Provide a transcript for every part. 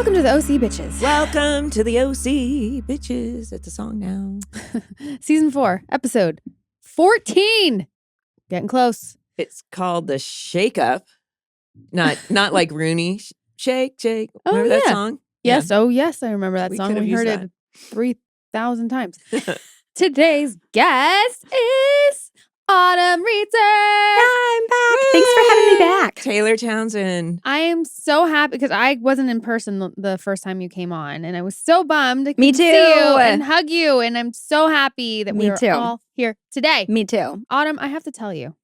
Welcome to the OC Bitches. Welcome to the OC Bitches. It's a song now. Season 4, episode 14. Getting close. It's called the Shake-Up. Not like Rooney. Shake, shake. Remember that song? Yes. Yeah. Oh, yes. I remember that song. We heard it 3,000 times. Today's guest is Autumn Reeser. I'm back. Thanks for having me back. Taylor Townsend. I am so happy because I wasn't in person the first time you came on, and I was so bummed to Me too. see you and hug you, and I'm so happy that we are all here today. Me too. Autumn, I have to tell you,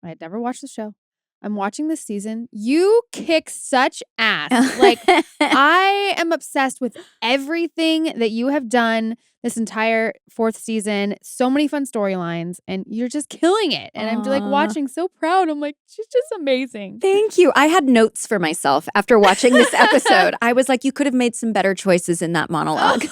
I had never watched the show. I'm watching this season. You kick such ass. Like, I am obsessed with everything that you have done this entire 4th season. So many fun storylines, and you're just killing it. And I'm like watching so proud. I'm like, she's just amazing. Thank you. I had notes for myself after watching this episode. I was like, you could have made some better choices in that monologue.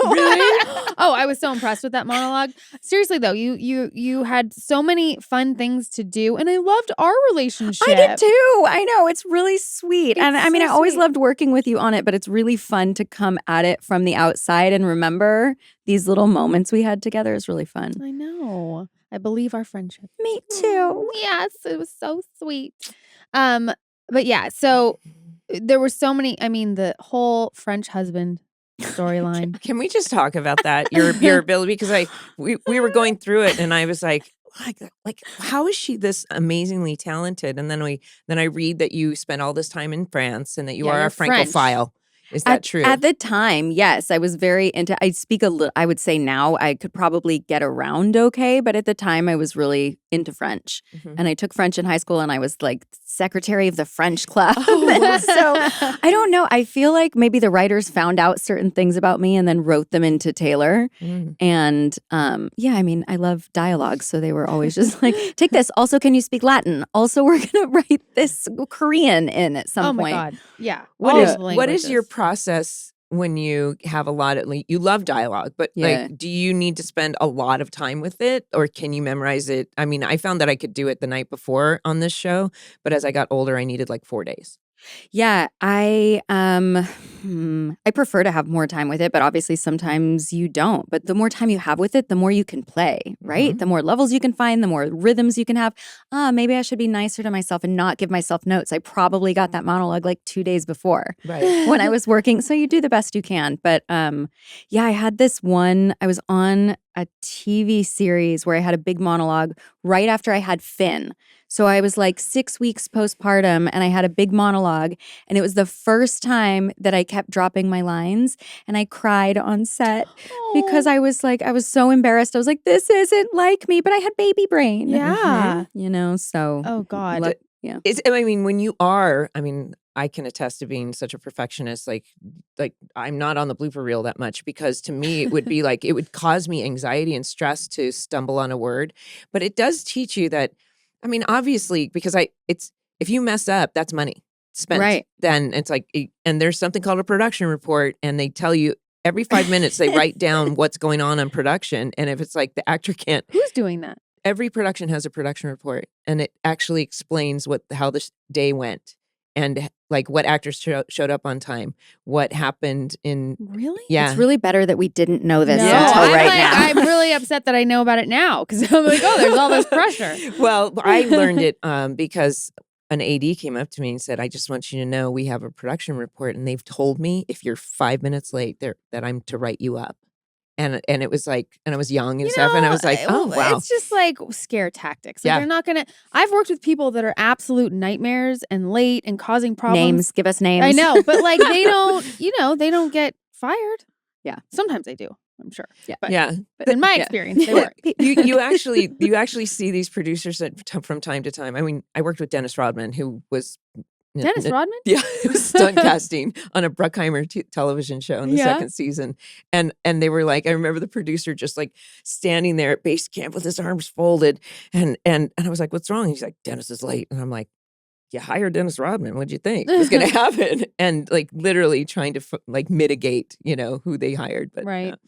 Really? Oh, I was so impressed with that monologue. Seriously though, you had so many fun things to do, and I loved our relationship. I did too. I know, it's really sweet. And I mean, I always loved working with you on it, but it's really fun to come at it from the outside and remember these little moments we had together. Is really fun. I know. I believe our friendship. Me too. Yes, it was so sweet. But yeah, so there were so many. I mean, the whole French husband storyline. Can we just talk about that? Your ability, because we were going through it, and I was like how is she this amazingly talented? And then I read that you spent all this time in France and that you are a Francophile. Is that true? At the time, yes. I was very into, I speak a little, I would say now I could probably get around okay, but at the time I was really into French. Mm-hmm. And I took French in high school, and I was like secretary of the French club. Oh. So I don't know. I feel like maybe the writers found out certain things about me and then wrote them into Taylor. Mm. And I mean, I love dialogue. So they were always just like, take this. Also, can you speak Latin? Also, we're going to write this Korean in at some point. Oh my God. Yeah. What is your process when you have a lot of, you love dialogue, but like, do you need to spend a lot of time with it, or can you memorize it? I mean, I found that I could do it the night before on this show, but as I got older, I needed like 4 days. Yeah, I prefer to have more time with it, but obviously sometimes you don't. But the more time you have with it, the more you can play, right? Mm-hmm. The more levels you can find, the more rhythms you can have. Maybe I should be nicer to myself and not give myself notes. I probably got that monologue like 2 days before when I was working. So you do the best you can. But I had this one, I was on a TV series where I had a big monologue right after I had Finn. So I was like 6 weeks postpartum, and I had a big monologue, and it was the first time that I kept dropping my lines, and I cried on set because I was so embarrassed. I was like, this isn't like me, but I had baby brain. Yeah. Mm-hmm. So. Oh God. Yeah. When you are, I can attest to being such a perfectionist. Like I'm not on the blooper reel that much, because to me it would be like, it would cause me anxiety and stress to stumble on a word. But it does teach you that, obviously, because if you mess up, that's money spent. Right. Then it's like, and there's something called a production report, and they tell you every 5 minutes they write down what's going on production. And if it's like the actor can't. Who's doing that? Every production has a production report, and it actually explains how the day went. And like what actors showed up on time, what happened in. Really? Yeah. It's really better that we didn't know this until now. I'm really upset that I know about it now, because I'm like, oh, there's all this pressure. Well, I learned it because an AD came up to me and said, I just want you to know we have a production report, and they've told me if you're 5 minutes late that I'm to write you up. And it was like, and I was young and stuff, and I was like, oh, wow. It's just like scare tactics. Like, they're not going to, I've worked with people that are absolute nightmares and late and causing problems. Names, give us names. I know, but like they don't, they don't get fired. Yeah. Sometimes they do, I'm sure. Yeah. But in my experience, they were. You actually see these producers from time to time. I worked with Dennis Rodman, who was Dennis Rodman? Yeah, it was stunt casting on a Bruckheimer television show in the second season. And they were like, I remember the producer just like standing there at base camp with his arms folded. And I was like, what's wrong? He's like, Dennis is late. And I'm like, you hired Dennis Rodman. What'd you think was going to happen? And like literally trying to mitigate, who they hired. But,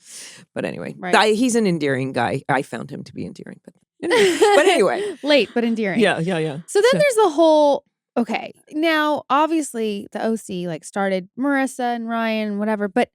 but anyway, he's an endearing guy. I found him to be endearing. But anyway. Late, but endearing. Yeah. So then there's the whole Okay. Now, obviously, the OC like started Marissa and Ryan, whatever, but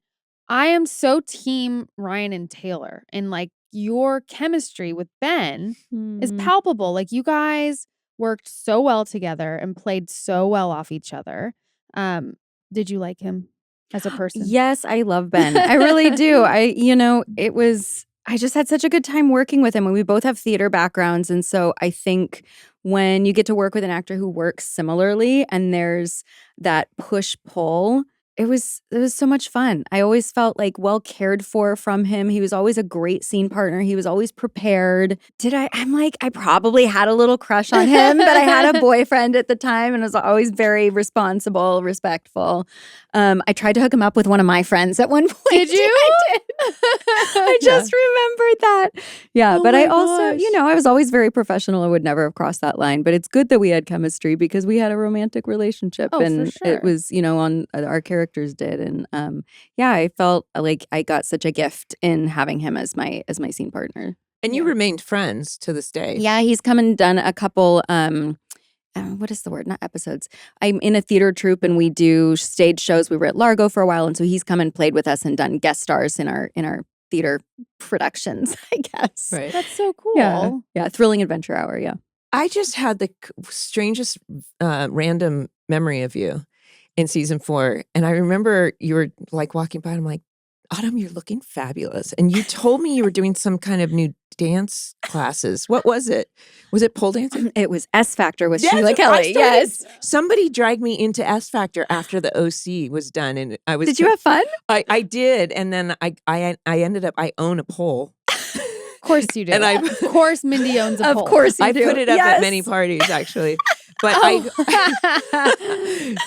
I am so team Ryan and Taylor. And like your chemistry with Ben is palpable. Like you guys worked so well together and played so well off each other. Did you like him as a person? Yes, I love Ben. I really do. I just had such a good time working with him, and we both have theater backgrounds. And so I think when you get to work with an actor who works similarly and there's that push-pull, it was so much fun. I always felt like well cared for from him. He was always a great scene partner. He was always prepared. I'm like, I probably had a little crush on him, but I had a boyfriend at the time and was always very responsible, respectful. I tried to hook him up with one of my friends at one point. Did you? I did. I just remembered that. Yeah, Oh but my I also, gosh. I was always very professional. I would never have crossed that line. But it's good that we had chemistry because we had a romantic relationship, Oh, for and sure. it was, on our characters did, and I felt like I got such a gift in having him as my scene partner. And you remained friends to this day. Yeah, he's come and done a couple. What is the word? Not episodes. I'm in a theater troupe and we do stage shows. We were at Largo for a while, and so he's come and played with us and done guest stars in our theater productions, I guess. Right. That's so cool. Yeah. Thrilling Adventure Hour. Yeah. I just had the strangest random memory of you in season 4. And I remember you were like walking by and I'm like, Autumn, you're looking fabulous. And you told me you were doing some kind of new dance classes. What was it? Was it pole dancing? It was S Factor with Yes, Sheila I Kelly. started- Yes. Somebody dragged me into S Factor after the OC was done. And I was. Did you have fun? I did. And then I ended up, I own a pole. Of course you do. And of course Mindy owns a Of pole. course you I do. put it up Yes. at many parties, actually. But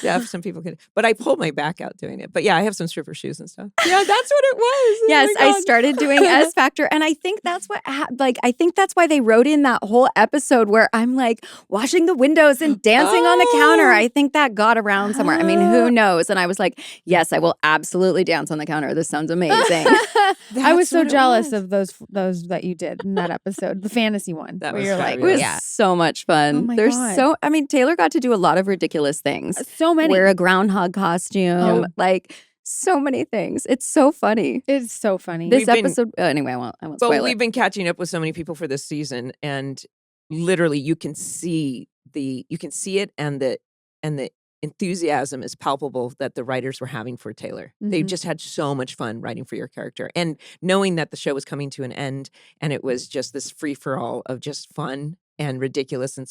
yeah, some people could. But I pulled my back out doing it. But yeah, I have some stripper shoes and stuff. Yeah, that's what it was. Oh Yes, my I God. started doing S Factor, and I think that's what I think that's why they wrote in that whole episode where I'm like washing the windows and dancing on the counter. I think that got around somewhere. I mean, who knows? And I was like, yes, I will absolutely dance on the counter. This sounds amazing. I was That's so what it jealous was. of those that you did in that episode, the fantasy one. That where was you're like, It was yeah, so much fun. Oh my There's God. Taylor got to do a lot of ridiculous things. so many. Wear a groundhog costume, like so many things. It's so funny. It's so funny. This We've been- episode, anyway, I won't But spoil we've it. been catching up with so many people for this season, and literally, you can see it, and the enthusiasm is palpable that the writers were having for Taylor. They Mhm. just had so much fun writing for your character, and knowing that the show was coming to an end, and it was just this free for all of just fun and ridiculous and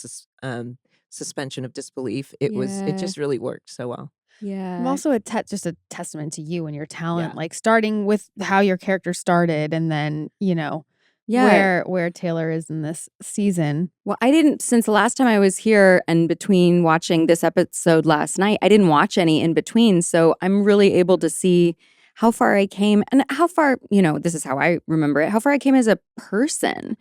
suspension of disbelief. It Yeah. just really worked so well. Yeah. I'm also just a testament to you and your talent, Yeah. like starting with how your character started, and then where Taylor is in this season. Well, I didn't, since the last time I was here and between watching this episode last night, I didn't watch any in between. So I'm really able to see how far I came and how far, this is how I remember it, how far I came as a person,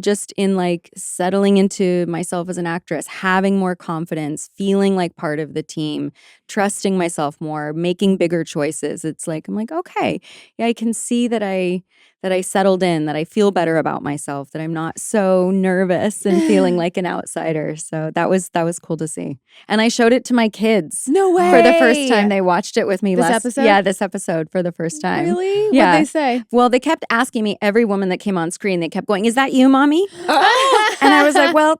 just in like settling into myself as an actress, having more confidence, feeling like part of the team, trusting myself more, making bigger choices. It's like, I'm like, okay, yeah, I can see that I settled in, that I feel better about myself, that I'm not so nervous and feeling like an outsider. So that was cool to see. And I showed it to my kids. No way. For the first time. They watched it with me This episode? Yeah, this episode for the first time. Really? Yeah. What'd they say? Well, they kept asking me, every woman that came on screen, they kept going, "Is that you, mommy?" Oh! And I was like, well,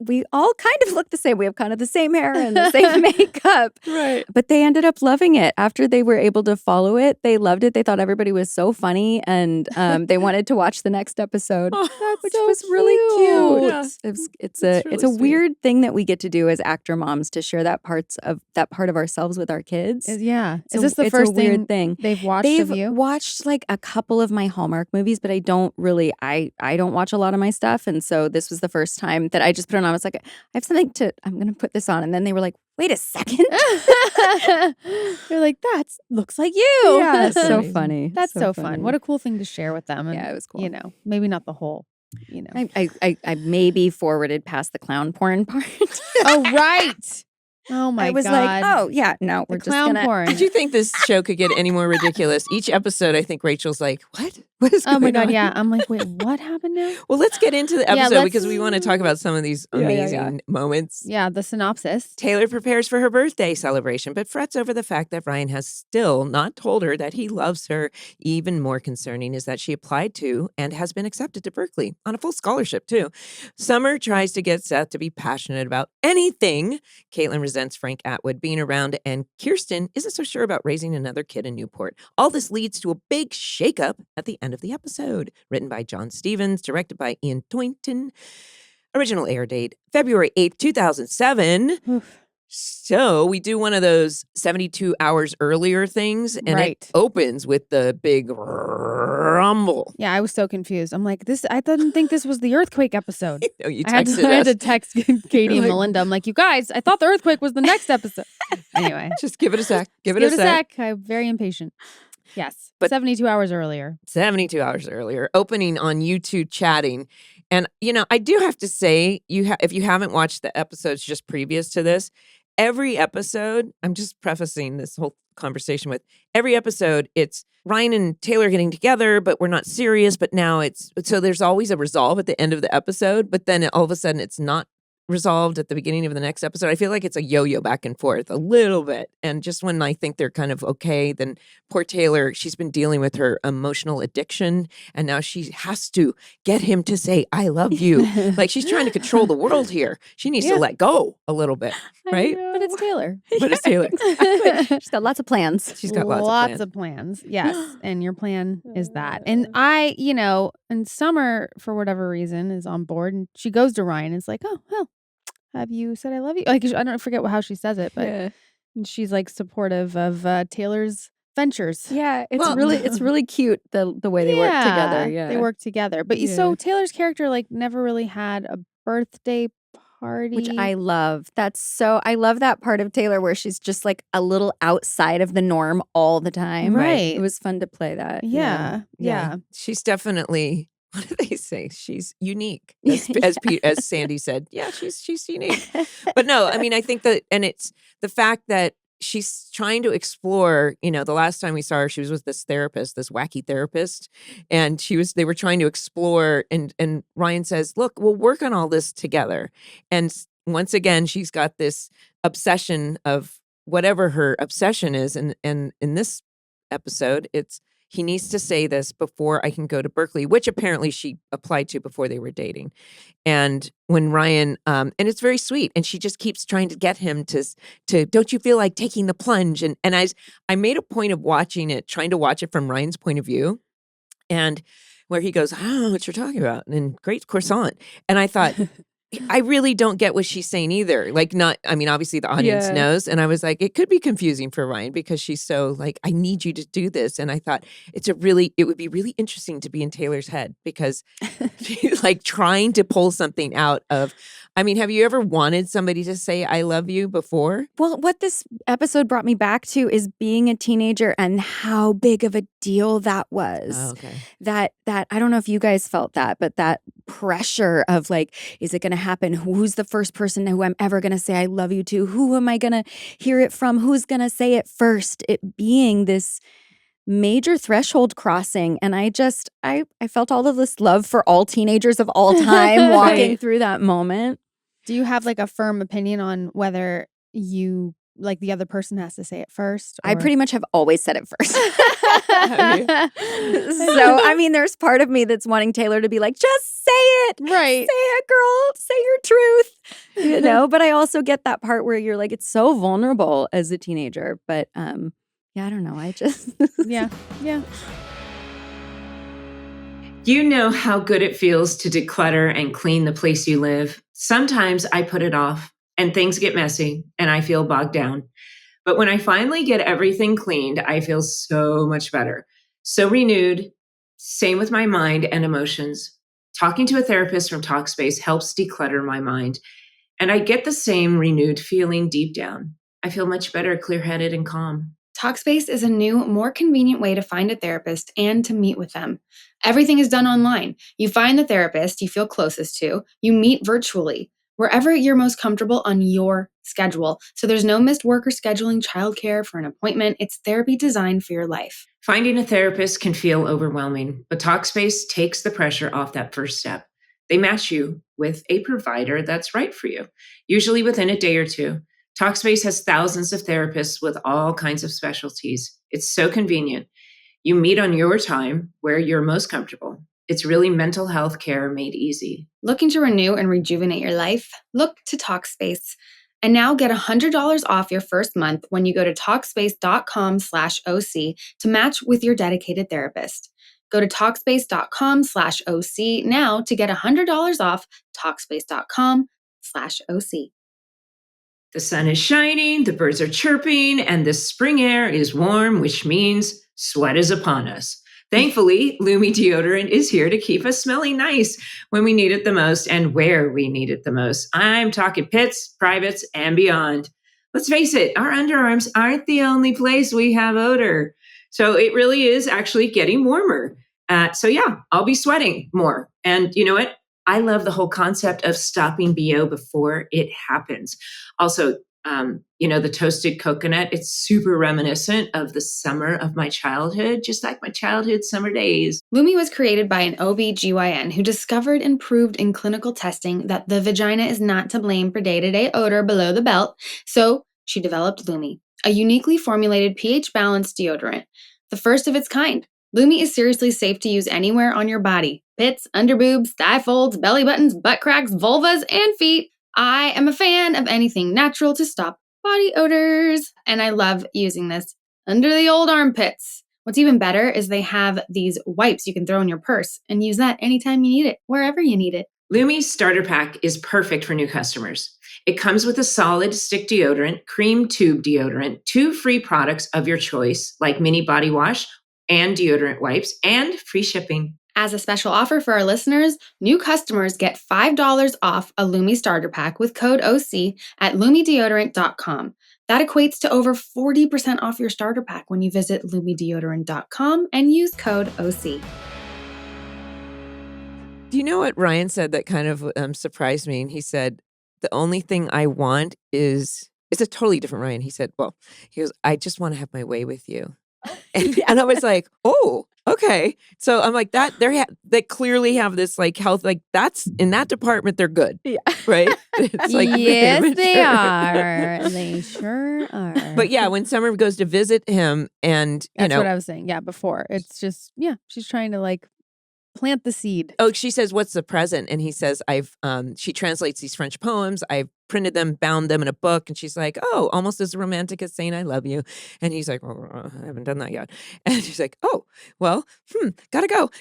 we all kind of look the same. We have kind of the same hair and the same makeup. Right. But they ended up loving it. After they were able to follow it, they loved it. They thought everybody was so funny, and they wanted to watch the next episode, which so was really cute. Yeah. It's That's a really sweet. weird thing that we get to do as actor moms, to share that part of ourselves with our kids. Yeah. It's Is this the first weird thing they've watched they've of you? watched like a couple of my Hallmark movies, but I don't really, I don't watch a lot of my stuff. And so this was the first time that I just put it on. I was like, I have something I'm going to put this on. And then they were like, wait a second. They're like, looks like you. Yeah, it's so Amazing. funny. That's so fun. What a cool thing to share with them. And, Yeah, it was cool. Maybe not the whole, I maybe forwarded past the clown porn part. Oh, right. Oh my I was God. like, oh yeah, no, The we're just clown gonna. porn. Did you think this show could get any more ridiculous? Each episode, I think Rachel's like, what? What is going Oh on? my God, yeah. I'm like, wait, what happened now? Well, let's get into the Yeah, episode let's- because we want to talk about some of these Yeah, yeah, amazing moments. Yeah, the synopsis. Taylor prepares for her birthday celebration, but frets over the fact that Ryan has still not told her that he loves her. Even more concerning is that she applied to and has been accepted to Berkeley on a full scholarship, too. Summer tries to get Seth to be passionate about anything. Kaitlin resents Frank Atwood being around, and Kirsten isn't so sure about raising another kid in Newport. All this leads to a big shakeup at the end of the episode. Written by John Stevens, directed by Ian Toynton. Original air date, February 8th, 2007. Oof. So we do one of those 72 hours earlier things, and Right. it opens with the big rumble. Yeah, I was so confused. I'm like, I didn't think this was the earthquake episode. Oh, you I had texted to us. text Katie and Like- Melinda. I'm like, you guys, I thought the earthquake was the next episode. Anyway, Just give it a sec. Give it give a it a sec. sec. I'm very impatient. Yes, But- 72 hours earlier. 72 hours earlier, opening on YouTube chatting. And, I do have to say, if you haven't watched the episodes just previous to this, every episode, I'm just prefacing this whole conversation with, every episode, it's Ryan and Taylor getting together, but we're not serious. But now so there's always a resolve at the end of the episode, but then all of a sudden it's not resolved at the beginning of the next episode. I feel like it's a yo-yo back and forth a little bit. And just when I think they're kind of okay, then poor Taylor, she's been dealing with her emotional addiction, and now she has to get him to say, I love you. Like she's trying to control the world here. She needs to let go a little bit, right? But it's Taylor. But it's Taylor. She's got lots of plans. She's got lots of plans. plans. Yes. And your plan is that. And I, and Summer, for whatever reason, is on board, and she goes to Ryan and is like, oh, well, have you said I love you? Like, I don't forget how she says it, but and she's like supportive of Taylor's ventures. Yeah, it's Well- really cute the way they work together. Yeah, They work together. But so Taylor's character like never really had a birthday party. which I love. I love that part of Taylor where she's just like a little outside of the norm all the time. Right. It was fun to play that. Yeah. She's definitely, what do they say? She's unique, as Sandy said. Yeah, she's unique. But no, I mean, I think that, and it's the fact that she's trying to explore, the last time we saw her, she was with this therapist, this wacky therapist, and they were trying to explore, and Ryan says, look, we'll work on all this together. And once again, she's got this obsession of whatever her obsession is. And in this episode, it's, he needs to say this before I can go to Berkeley, which apparently she applied to before they were dating. And when Ryan, and it's very sweet, and she just keeps trying to get him to don't you feel like taking the plunge? And I made a point of trying to watch it from Ryan's point of view, and where he goes, I don't know what you're talking about, and great croissant. And I thought, I really don't get what she's saying either. Like, obviously the audience knows. And I was like, it could be confusing for Ryan because she's so like, I need you to do this. And I thought it would be really interesting to be in Taylor's head because she's like trying to pull something out of, have you ever wanted somebody to say, I love you before? Well, what this episode brought me back to is being a teenager and how big of a deal that was. Oh, okay. That I don't know if you guys felt that, but that pressure of like, is it going to happen? Who's the first person who I'm ever going to say I love you to? Who am I going to hear it from? Who's going to say it first? It being this major threshold crossing. And I felt all of this love for all teenagers of all time walking through that moment. Do you have like a firm opinion on whether you like the other person has to say it first? I pretty much have always said it first. Have So, there's part of me that's wanting Taylor to be like, just say it. Right. Say it, girl. Say your truth. But I also get that part where you're like, it's so vulnerable as a teenager. But I don't know. I just. Yeah. You know how good it feels to declutter and clean the place you live. Sometimes I put it off and things get messy and I feel bogged down. But when I finally get everything cleaned, I feel so much better, so renewed. Same with my mind and emotions. Talking to a therapist from Talkspace helps declutter my mind, and I get the same renewed feeling deep down. I feel much better, clear-headed, and calm. Talkspace is a new, more convenient way to find a therapist and to meet with them. Everything is done online. You find the therapist you feel closest to, you meet virtually, wherever you're most comfortable on your schedule. So there's no missed work or scheduling childcare for an appointment. It's therapy designed for your life. Finding a therapist can feel overwhelming, but Talkspace takes the pressure off that first step. They match you with a provider that's right for you, usually within a day or two. Talkspace has thousands of therapists with all kinds of specialties. It's so convenient. You meet on your time where you're most comfortable. It's really mental health care made easy. Looking to renew and rejuvenate your life? Look to Talkspace. And now get $100 off your first month when you go to Talkspace.com/OC to match with your dedicated therapist. Go to Talkspace.com/OC now to get $100 off Talkspace.com/OC. The sun is shining, the birds are chirping, and the spring air is warm, which means sweat is upon us. Thankfully, Lumi deodorant is here to keep us smelling nice when we need it the most and where we need it the most. I'm talking pits, privates, and beyond. Let's face it, our underarms aren't the only place we have odor. So it really is actually getting warmer. So yeah, I'll be sweating more. And you know what? I love the whole concept of stopping BO before it happens. Also, the toasted coconut, it's super reminiscent of the summer of my childhood, just like my childhood summer days. Lumi was created by an OB/GYN who discovered and proved in clinical testing that the vagina is not to blame for day-to-day odor below the belt. So she developed Lumi, a uniquely formulated pH-balanced deodorant, the first of its kind. Lumi is seriously safe to use anywhere on your body. Pits, underboobs, thigh folds, belly buttons, butt cracks, vulvas, and feet. I am a fan of anything natural to stop body odors. And I love using this under the old armpits. What's even better is they have these wipes you can throw in your purse and use that anytime you need it, wherever you need it. Lumi's starter pack is perfect for new customers. It comes with a solid stick deodorant, cream tube deodorant, 2 free products of your choice, like mini body wash and deodorant wipes, and free shipping. As a special offer for our listeners, new customers get $5 off a Lumi starter pack with code OC at lumideodorant.com. That equates to over 40% off your starter pack when you visit lumideodorant.com and use code OC. Do you know what Ryan said that kind of surprised me? And he said, the only thing I want is, it's a totally different Ryan. He said, he goes, I just want to have my way with you. And I was like, oh, okay. So I'm like, they clearly have this like health, like that's in that department, they're good. Yeah. Right? It's like, yes, they are. They sure are. But yeah, when Summer goes to visit him and, That's what I was saying. Yeah, before. It's just, she's trying to like plant the seed. Oh, she says, what's the present? And he says, she translates these French poems. I've printed them, bound them in a book. And she's like, oh, almost as romantic as saying I love you. And he's like, I haven't done that yet. And she's like, oh, well, gotta go.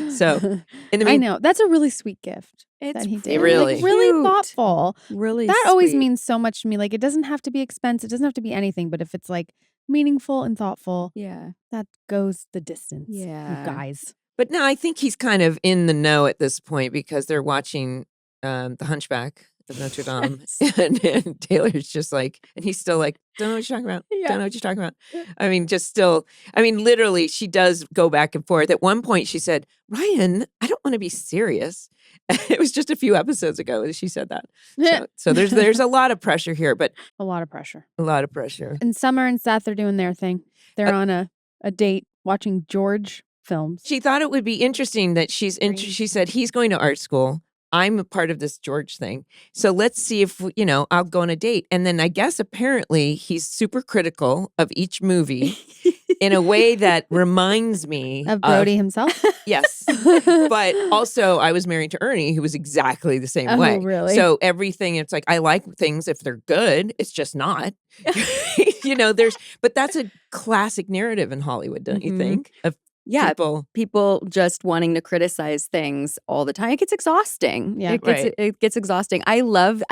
So, I know. That's a really sweet gift. It's that he did. really like, really cute. thoughtful. Really That always sweet. means so much to me. Like, it doesn't have to be expensive. It doesn't have to be anything. But if it's like meaningful and thoughtful, Yeah. that goes the distance. Yeah. You guys. But no, I think he's kind of in the know at this point because they're watching The Hunchback of Notre Dame. And Taylor's just like, and he's still like, don't know what you're talking about. Yeah. Don't know what you're talking about. I mean, literally, she does go back and forth. At one point, she said, Ryan, I don't want to be serious. It was just a few episodes ago that she said that. So there's a lot of pressure here, but A lot of pressure. a lot of pressure. And Summer and Seth are doing their thing. They're on a date watching George films. She thought it would be interesting that she said he's going to art school. I'm a part of this George thing. So let's see if, I'll go on a date. And then I guess apparently he's super critical of each movie in a way that reminds me Of Brody himself? Yes. But also I was married to Ernie, who was exactly the same way. Really? So everything, it's like, I like things if they're good. It's just not. But that's a classic narrative in Hollywood, don't you think? Of people just wanting to criticize things all the time. It gets exhausting. Yeah. It gets exhausting. I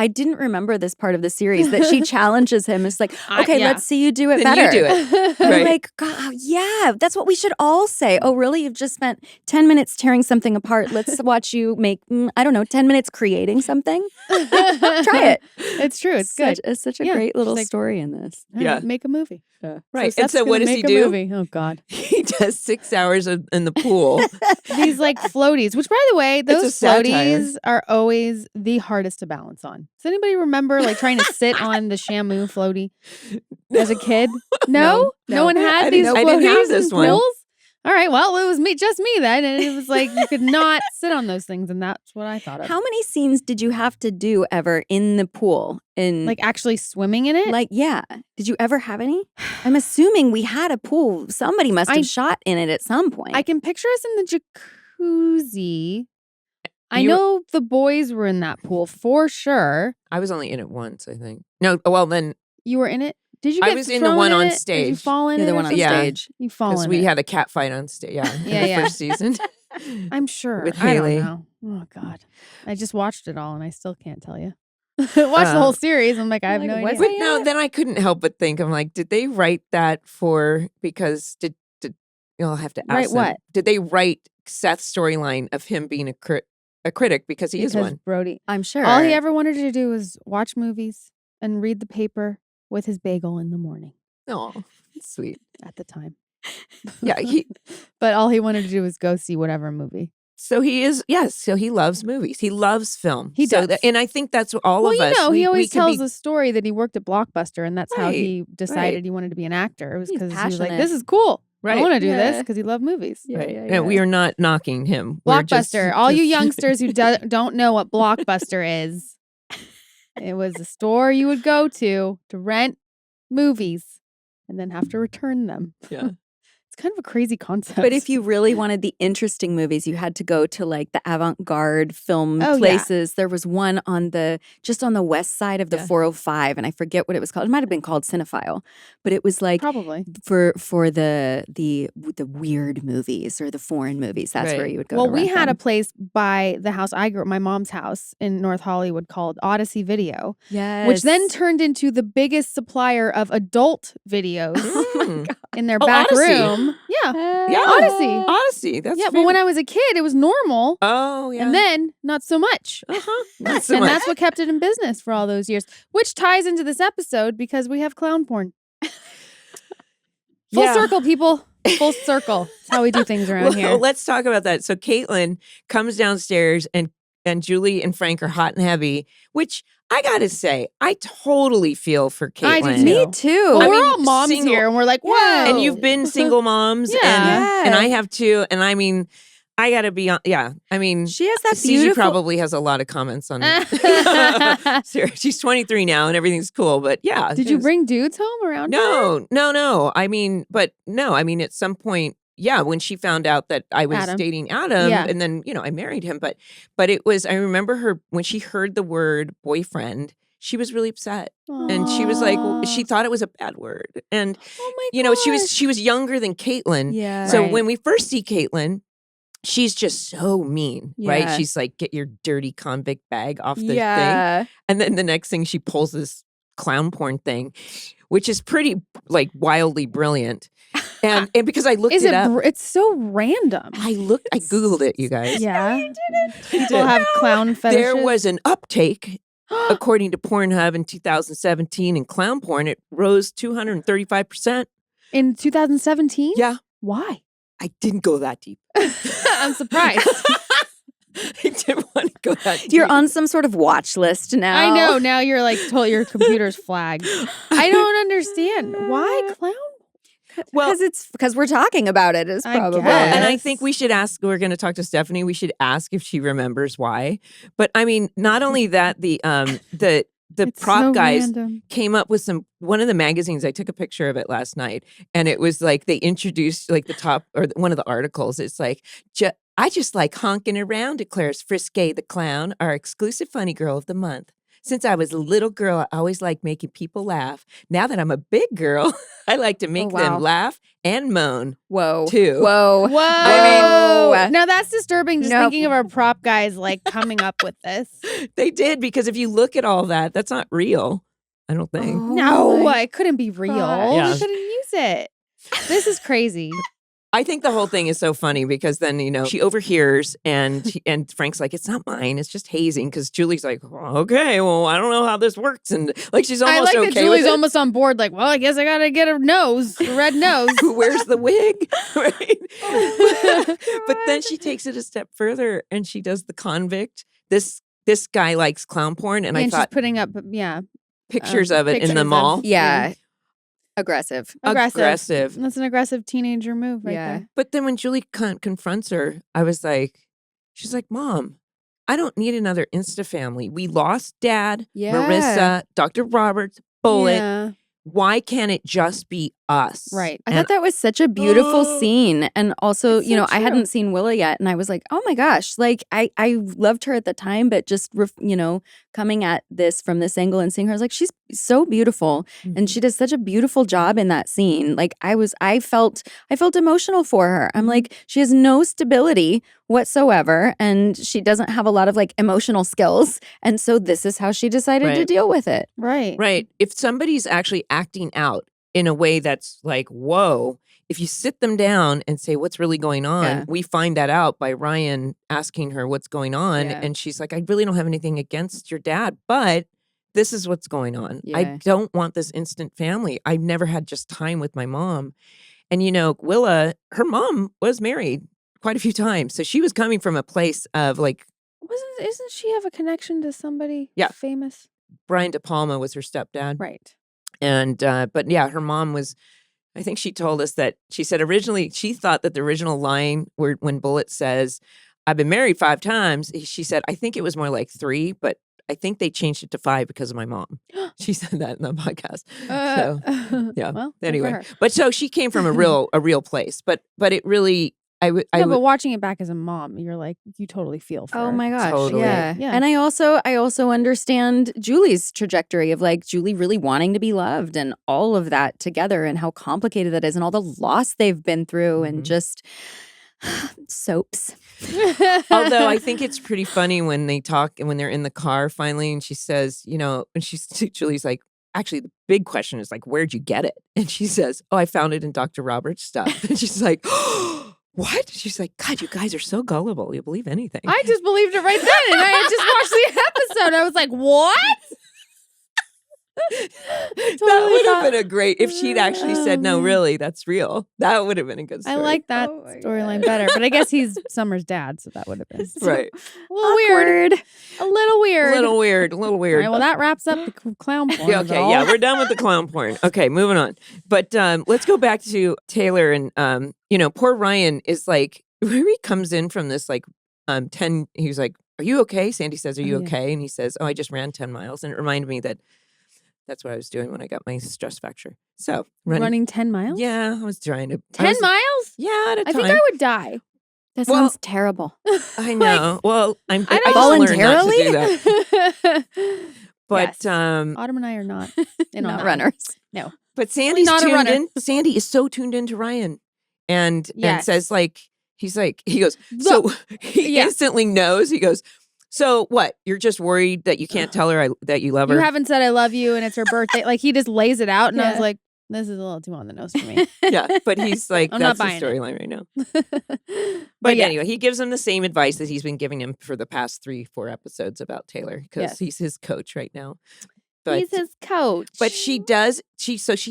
didn't remember this part of the series that she challenges him. It's like, okay, let's see you do it Then better. you do it. I'm Right. like, God, yeah, that's what we should all say. Oh, really? You've just spent 10 minutes tearing something apart. Let's watch you make, 10 minutes creating something. Try it. It's true. It's good. It's such a Yeah. great little She's like, story in this. All right, Yeah. Make a movie. Right. So And so Seth's what gonna does he make a do? movie. Oh, God. He does 6 hours in the pool. These like floaties, which by the way, It's a those satire. floaties are always the hardest to balance on. Does anybody remember like trying to sit on the Shamu floaty as a kid? No? No one had these floaties I didn't have this in one. pools? All right, well, it was just me then. And it was like you could not sit on those things. And that's what I thought of. How many scenes did you have to do ever in the pool? Like actually swimming in it? Like, yeah. Did you ever have any? I'm assuming we had a pool. Somebody must have shot in it at some point. I can picture us in the jacuzzi. I You- know the boys were in that pool for sure. I was only in it once, I think. No, well then, You were in it? Did you I get was in the thrown one on it? Did you stage. fall in You're it? the or one on something? Yeah. stage. You fall because in we it. had a cat fight on stage. Yeah, in Yeah, the yeah. first season. I'm sure. With I Haley. don't know. Oh God, I just watched it all and I still can't tell you. Watched the whole series. I'm like, I have like, no was idea. But no, then I couldn't help but think, I'm like, did they write that because I'll have to ask Write them. what? Did they write Seth's storyline of him being a critic because he is Because one? Brody. I'm sure. All he ever wanted to do was watch movies and read the paper with his bagel in the morning Oh, sweet. at the time. Yeah, But all he wanted to do was go see whatever movie. so he is, yes, so he loves movies. He loves film. He So does. and I think that's all Well, of us. you know, he always can tells be- a story that he worked at Blockbuster and that's how Right, he decided right. he wanted to be an actor. It was He's because he was like, passionate. this is cool. I Right. want to do this Yeah. because he loved movies. Yeah, Right. yeah, And we yeah. are not knocking him. We're just- Blockbuster. All you just- youngsters who don't know what Blockbuster is, it was a store you would go to rent movies and then have to return them. Yeah. It's kind of a crazy concept. But if you really wanted the interesting movies, you had to go to like the avant-garde film Oh, yeah. places. There was one on the west side of the Yeah. 405, and I forget what it was called. It might have been called Cinephile, but it was like Probably. for the weird movies or the foreign movies. That's where Right. you would go. Well, to we rent had a them. place by the house I grew up, my mom's house in North Hollywood called Odyssey Video, yes. which then turned into the biggest supplier of adult videos Mm. in their Oh, back Odyssey. room. Yeah. Yeah. Odyssey. Odyssey. That's Yeah, but when I was a kid, it was normal. Oh, yeah. And then not so much. Not so And much. that's what kept it in business for all those years, which ties into this episode because we have clown porn. Full Yeah. circle, people. Full circle. That's how we do things around Well, here. let's talk about that. So Kaitlin comes downstairs and Julie and Frank are hot and heavy, which I gotta say, I totally feel for Kaitlin. I do too. Me too. Well, I we're mean, all moms single- here, and we're like, whoa. Yeah. And you've been single moms, Yeah. and I have too. And I mean, I gotta be on. Yeah, I mean, She has that CG beautiful. probably has a lot of comments on it. Seriously, she's 23 now, and everything's cool. But yeah, Did you bring dudes home around here? No. I mean, at some point, yeah, when she found out that I was Adam. dating Adam, Yeah. and then I married him. But it was. I remember her when she heard the word boyfriend. She was really upset, and she was like, she thought it was a bad word, and Oh my she was younger than Kaitlin. Yeah. So Right. when we first see Kaitlin, she's just so mean, right? Yeah. She's like, get your dirty convict bag off the thing. yeah. And then the next thing she pulls this clown porn thing, which is pretty like wildly brilliant. And because I looked Is it it? up. It's so random. I Googled it, you guys. Yeah. People have clown fetishes. There was an uptake, according to Pornhub in 2017, in clown porn. It rose 235%. in 2017. Yeah. Why? I didn't go that deep. I'm surprised. I didn't want to go that deep. You're on some sort of watch list now. I know. Now you're like told your computer's flagged. I don't understand why clown. Well, because we're talking about it. Is I probably. guess. and I think we should ask, we're going to talk to Stephanie. We should ask if she remembers why. But I mean, not only that, the It's prop so guys random. came up with one of the magazines. I took a picture of it last night, and it was like they introduced like the top or one of the articles. It's like, I just like honking around, declares Frisky the Clown, our exclusive funny girl of the month. Since I was a little girl, I always liked making people laugh. Now that I'm a big girl, I like to make wow. them laugh and moan Whoa. too. Whoa. Whoa! I mean- now that's disturbing. Just Nope. thinking of our prop guys like coming up with this. They did, because if you look at all that, that's not real. I don't think. Oh No, my it couldn't be real. gosh. Yeah. We couldn't use it. This is crazy. I think the whole thing is so funny because then, she overhears and Frank's like, it's not mine. It's just hazing. Because Julie's like, okay, well, I don't know how this works. And like, she's almost I like okay that Julie's with it. almost on board. Like, well, I guess I got to get a red nose. Who wears the wig? Right. But then she takes it a step further and she does the convict. This guy likes clown porn. And I she's thought putting up, pictures of it in pictures the of- mall. Yeah. Aggressive. Aggressive. That's an aggressive teenager move right there. But then when Julie confronts her, I was like, she's like, Mom, I don't need another Insta family. We lost Dad, Yeah. Marissa, Dr. Roberts, Bullet. Yeah. Why can't it just be us? Right. I thought that was such a beautiful scene. And also, It's so I true. hadn't seen Willa yet. And I was like, oh my gosh, like I loved her at the time, but just, coming at this from this angle and seeing her, I was like, she's so beautiful. And she does such a beautiful job in that scene. Like I felt emotional for her. I'm like, she has no stability whatsoever. And she doesn't have a lot of like emotional skills. And so this is how she decided to Right. deal with it. Right. Right. If somebody's actually acting out in a way that's like, whoa, if you sit them down and say, what's really going on? Yeah. We find that out by Ryan asking her what's going on. Yeah. And she's like, I really don't have anything against your dad, but this is what's going on. I Yeah. don't want this instant family. I've never had just time with my mom. And, Willa, her mom was married quite a few times. So she was coming from a place of like, Isn't she have a connection to somebody famous? Brian De Palma was her stepdad. Right. And, but yeah, her mom was, I think she told us that she said originally, she thought that the original line where when Bullet says, I've been married 5 times, she said, I think it was more like 3, but I think they changed it to 5 because of my mom. She said that in the podcast. So, yeah. Well, good for Anyway, her. but so she came from a real place, but it really, But watching it back as a mom, you're like, you totally feel for her. Oh my gosh. Totally. Yeah. Yeah. And I also understand Julie's trajectory of like Julie really wanting to be loved and all of that together and how complicated that is and all the loss they've been through and just soaps. Although I think it's pretty funny when they talk and when they're in the car finally and she says, and Julie's like, actually, the big question is like, where'd you get it? And she says, oh, I found it in Dr. Roberts' stuff. And she's like, oh, what? She's like, God, you guys are so gullible. You believe anything. I just believed it right then, and I had just watched the episode. I was like, what? That would have been a great, if she'd actually said, no, really, that's real. That would have been a good story. I like that storyline better, but I guess he's Summer's dad, so that would have been Right. a little weird. A little weird. A little weird. All right, well, that wraps up the clown porn. Yeah, okay, yeah, we're done with the clown porn. Okay, moving on. But let's go back to Taylor and poor Ryan is like, where he comes in from this like 10, he's like, are you okay? Sandy says, are you okay? And he says, oh, I just ran 10 miles. And it reminded me that that's what I was doing when I got my stress fracture. So running 10 miles? Yeah, I was trying to. 10 miles? Yeah, at a time. I think I would die. That sounds terrible. I know. Well, I just voluntarily? learned not to do that. But Yes. Autumn and I are not in on Not that runners. one. No. But Sandy's not a tuned runner. in. Sandy is so tuned into Ryan, and Yes. says like he goes. So he instantly knows. He goes. So what? You're just worried that you can't tell her that you love her. You haven't said I love you and it's her birthday. Like he just lays it out and I was like, this is a little too on the nose for me. Yeah, but he's like, I'm that's not the buying storyline right now. But anyway, he gives him the same advice that he's been giving him for the past 3-4 episodes about Taylor because he's his coach right now. But, he's his coach. But she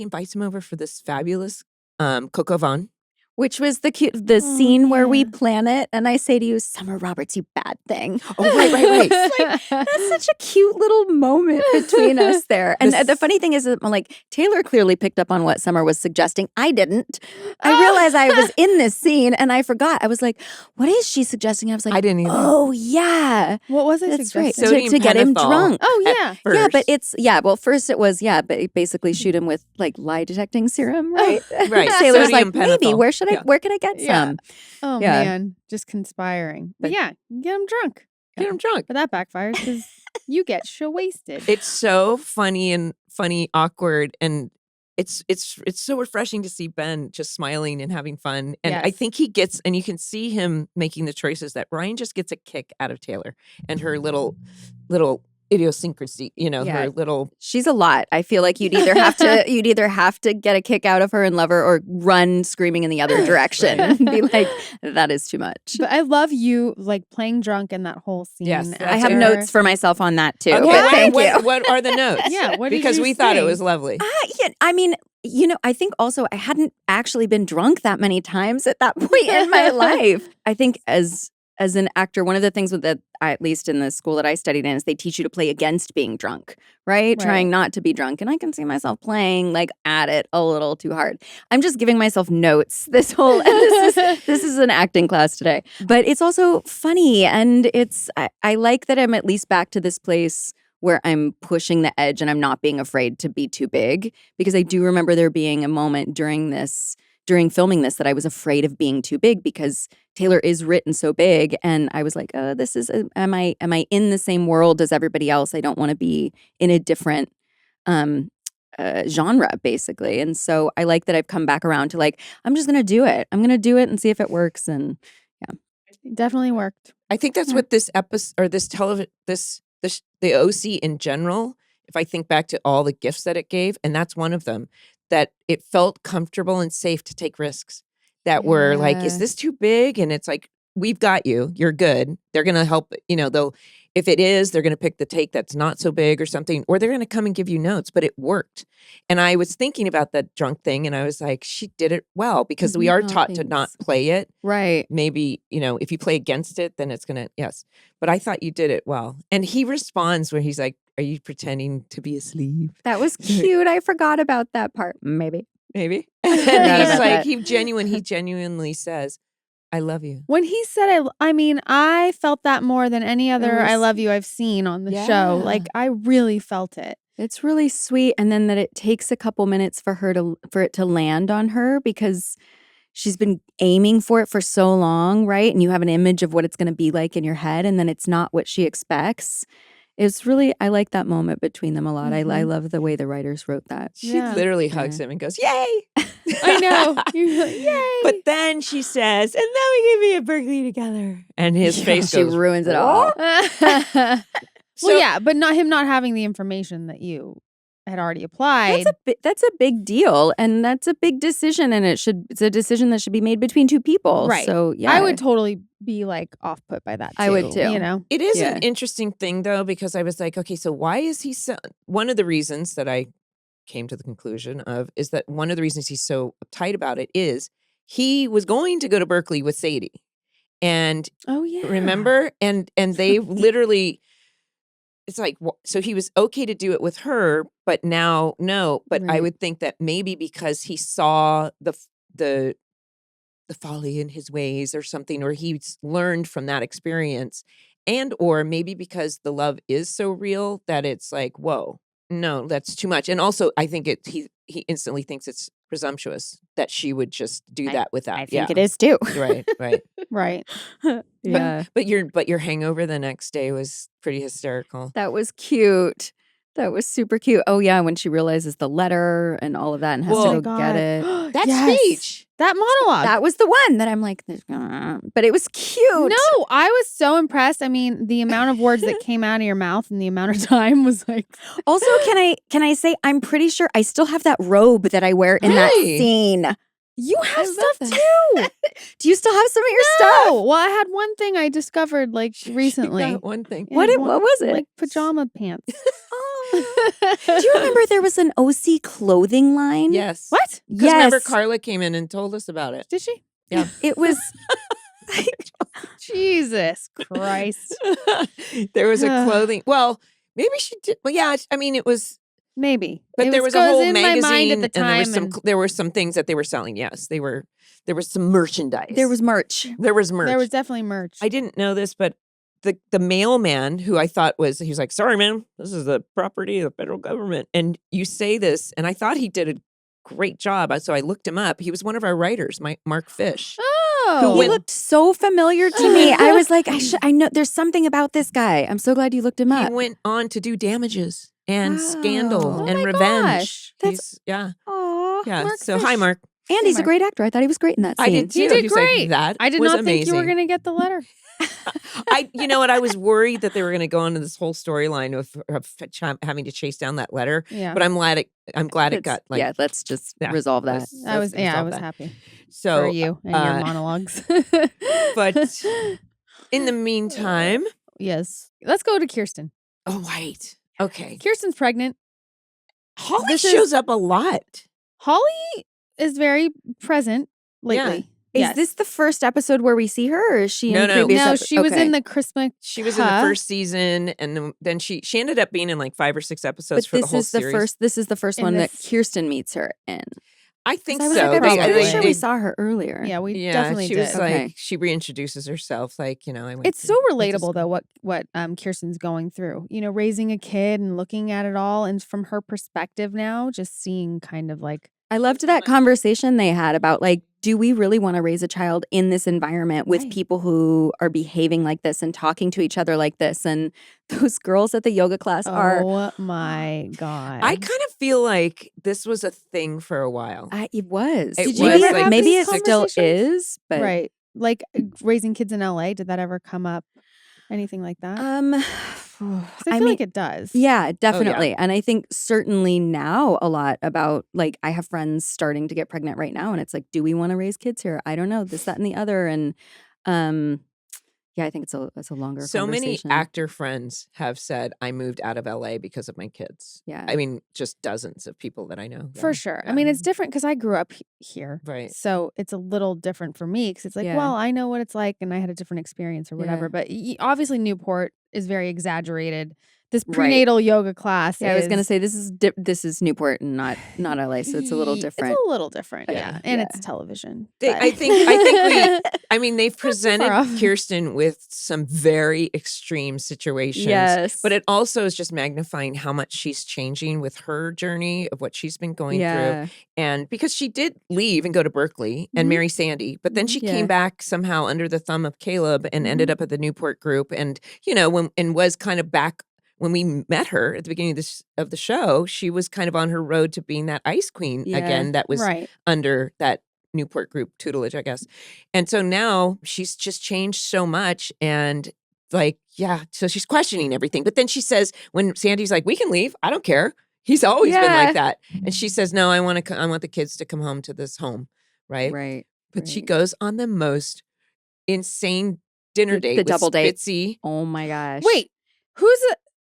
invites him over for this fabulous coq au vin. Which was the scene where we plan it, and I say to you, Summer Roberts, you bad thing. Oh, right. That's such a cute little moment between us there. And the funny thing is that like Taylor clearly picked up on what Summer was suggesting. I didn't. I realized I was in this scene and I forgot. I was like, what is she suggesting? I was like, I didn't either. Oh yeah. What was I That's right. suggesting? To get him pentothal drunk. Oh yeah. First. Yeah, but it's well, first it was but basically shoot him with like lie detecting serum, right? Right. Taylor's Sodium like, maybe pentothal. where can I get Yeah. some? Oh Yeah. man, just conspiring. But get him drunk. Get him drunk. But that backfires because you get wasted. It's so funny, awkward, and it's so refreshing to see Ben just smiling and having fun. And I think he gets, and you can see him making the choices that Ryan just gets a kick out of Taylor and her little idiosyncrasy, her Yeah. little. She's a lot. I feel like you'd either have to get a kick out of her and love her, or run screaming in the other direction and be like, that is too much. But I love you like playing drunk in that whole scene. Yes, I have after. notes for myself on that too. Okay, But thank you. what are the notes? Yeah, what did because you we thought it say? was lovely. Yeah, I mean, I think also I hadn't actually been drunk that many times at that point in my life. I think as an actor, one of the things that at least in the school that I studied in is they teach you to play against being drunk, right? Trying not to be drunk. And I can see myself playing like at it a little too hard. I'm just giving myself notes this is an acting class today. But it's also funny, and I like that I'm at least back to this place where I'm pushing the edge and I'm not being afraid to be too big, because I do remember there being a moment during filming this that I was afraid of being too big, because Taylor is written so big, and I was like, this is am I in the same world as everybody else? I don't want to be in a different genre, basically. And so I like that I've come back around to like, I'm just gonna do it. I'm gonna do it and see if it works. And Definitely worked. I think that's what this episode or this television the OC in general. If I think back to all the gifts that it gave, and that's one of them, that it felt comfortable and safe to take risks that were like, is this too big? And it's like, we've got you. You're good. They're going to help, they'll, if it is, they're going to pick the take that's not so big or something, or they're going to come and give you notes, but it worked. And I was thinking about that drunk thing, and I was like, she did it well, because we are taught to not play it. right. Maybe, if you play against it, then it's going to, yes. But I thought you did it well. And he responds where he's like, are you pretending to be asleep? That was cute. I forgot about that part. Maybe. And he's about like, that. he genuinely says, I love you. When he said, I felt that more than any other I love you I've seen on the show. Yeah. Like, I really felt it. It's really sweet. And then that it takes a couple minutes for it to land on her, because she's been aiming for it for so long, right? And you have an image of what it's going to be like in your head, and then it's not what she expects. It's really, I like that moment between them a lot. I love the way the writers wrote that. She literally hugs him and goes, yay! I know. You're like, yay! But then she says, and then we can be at Berkeley together. And his face She goes, ruins it all. Well, yeah, but not having the information that you had already applied. That's a big deal, and that's a big decision, and it's a decision that should be made between two people. Right. So yeah, I would totally be like off put by that too. I would too. It is Yeah. an interesting thing, though, because I was like, okay, so why is he so... One of the reasons that I came to the conclusion of is that one of the reasons he's so uptight about it is he was going to go to Berkeley with Sadie. And remember? And they literally... It's like, so he was okay to do it with her, but now no. But I would think that maybe because he saw the folly in his ways or something, or he's learned from that experience, and or maybe because the love is so real that it's like, whoa, no, that's too much. And also, I think he instantly thinks it's presumptuous that she would just do that without. I think it is too. Right. Right. Yeah. But your hangover the next day was pretty hysterical. That was cute. That was super cute. Oh yeah, when she realizes the letter and all of that and has to go get it. That speech. That monologue. That was the one that I'm like, but it was cute. No, I was so impressed. I mean, the amount of words that came out of your mouth and the amount of time was like. Also, can I say I'm pretty sure I still have that robe that I wear in that scene. You have stuff that. too. Do you still have some of your stuff? Well, I had one thing I discovered like recently. Got one thing. What was it? Like pajama pants. Do you remember there was an OC clothing line? Yes. What? Because remember Carla came in and told us about it. Did she? Yeah. It was Jesus Christ. There was a clothing. Well, maybe she did. Well, yeah. I mean, it was. Maybe. But there was a whole in magazine, my mind at the time, and there were some things that they were selling. Yes, there was some merchandise. There was merch. There was merch. There was definitely merch. I didn't know this, but the mailman who I thought he was like, sorry, man, this is the property of the federal government. And you say this, and I thought he did a great job. So I looked him up. He was one of our writers, Mark Fish. Oh. He looked so familiar to me. I was like, I know there's something about this guy. I'm so glad you looked him up. He went on to do Damages and Wow. Scandal Oh and my Revenge. gosh. Aw. Yeah. Mark So Fish. hi, Mark. And he's a great actor. I thought he was great in that scene. I did too. He did He was like, great. that I did was not think you were amazing. going to get the letter. You know what? I was worried that they were going to go into this whole storyline of having to chase down that letter. Yeah. But I'm glad it got like. Yeah, let's just resolve that. I was resolve that. happy So for you and your monologues. But in the meantime, yes, let's go to Kirsten. oh wait, okay. Kirsten's pregnant. Holly shows up a lot. Holly is very present lately. Is this the first episode where we see her, or is she in previous No, she was in the Christmas. She was in the first season, and then she ended up being in like 5 or 6 episodes for the whole series. This is the first one that Kirsten meets her in. I think I was so. like, I'm pretty sure we saw her earlier. Yeah, we definitely she did. was like she reintroduces herself, like, you know. It's so relatable though what Kirsten's going through. You know, raising a kid and looking at it all, and from her perspective now, just seeing kind of like. I loved that conversation they had about like, do we really want to raise a child in this environment with people who are behaving like this and talking to each other like this? And those girls at the yoga class are. Oh my God. I kind of feel like this was a thing for a while. It was. It Did was you like ever, maybe it these still conversations? is, but right. Like raising kids in LA. Did that ever come up? Anything like that? I feel like it does. Yeah, definitely. And I think certainly now a lot about like I have friends starting to get pregnant right now, and it's like, do we want to raise kids here? I don't know, this, that, and the other. And yeah, I think it's a longer So many conversation. actor friends have said, I moved out of LA because of my kids. Yeah. I mean, just dozens of people that I know. For sure. I mean, it's different because I grew up here. Right. So it's a little different for me because it's like, well, I know what it's like and I had a different experience or whatever. But obviously Newport is very exaggerated. This prenatal yoga class. Yeah, I was going to say this is Newport and not LA, so it's a little different. It's a little different, yeah. And it's television. I think they've presented Kirsten with some very extreme situations. Yes. But it also is just magnifying how much she's changing with her journey of what she's been going through. And because she did leave and go to Berkeley and marry Sandy, but then she came back somehow under the thumb of Caleb and ended up at the Newport group, and was kind of back. When we met her at the beginning of the show, she was kind of on her road to being that ice queen again that was under that Newport group tutelage, I guess. And so now she's just changed so much, and like, so she's questioning everything. But then she says, when Sandy's like, we can leave, I don't care. He's always been like that. And she says, no, I want the kids to come home to this home. Right. Right. But she goes on the most insane dinner date with double date. Spitzy. Oh my gosh. Wait, who's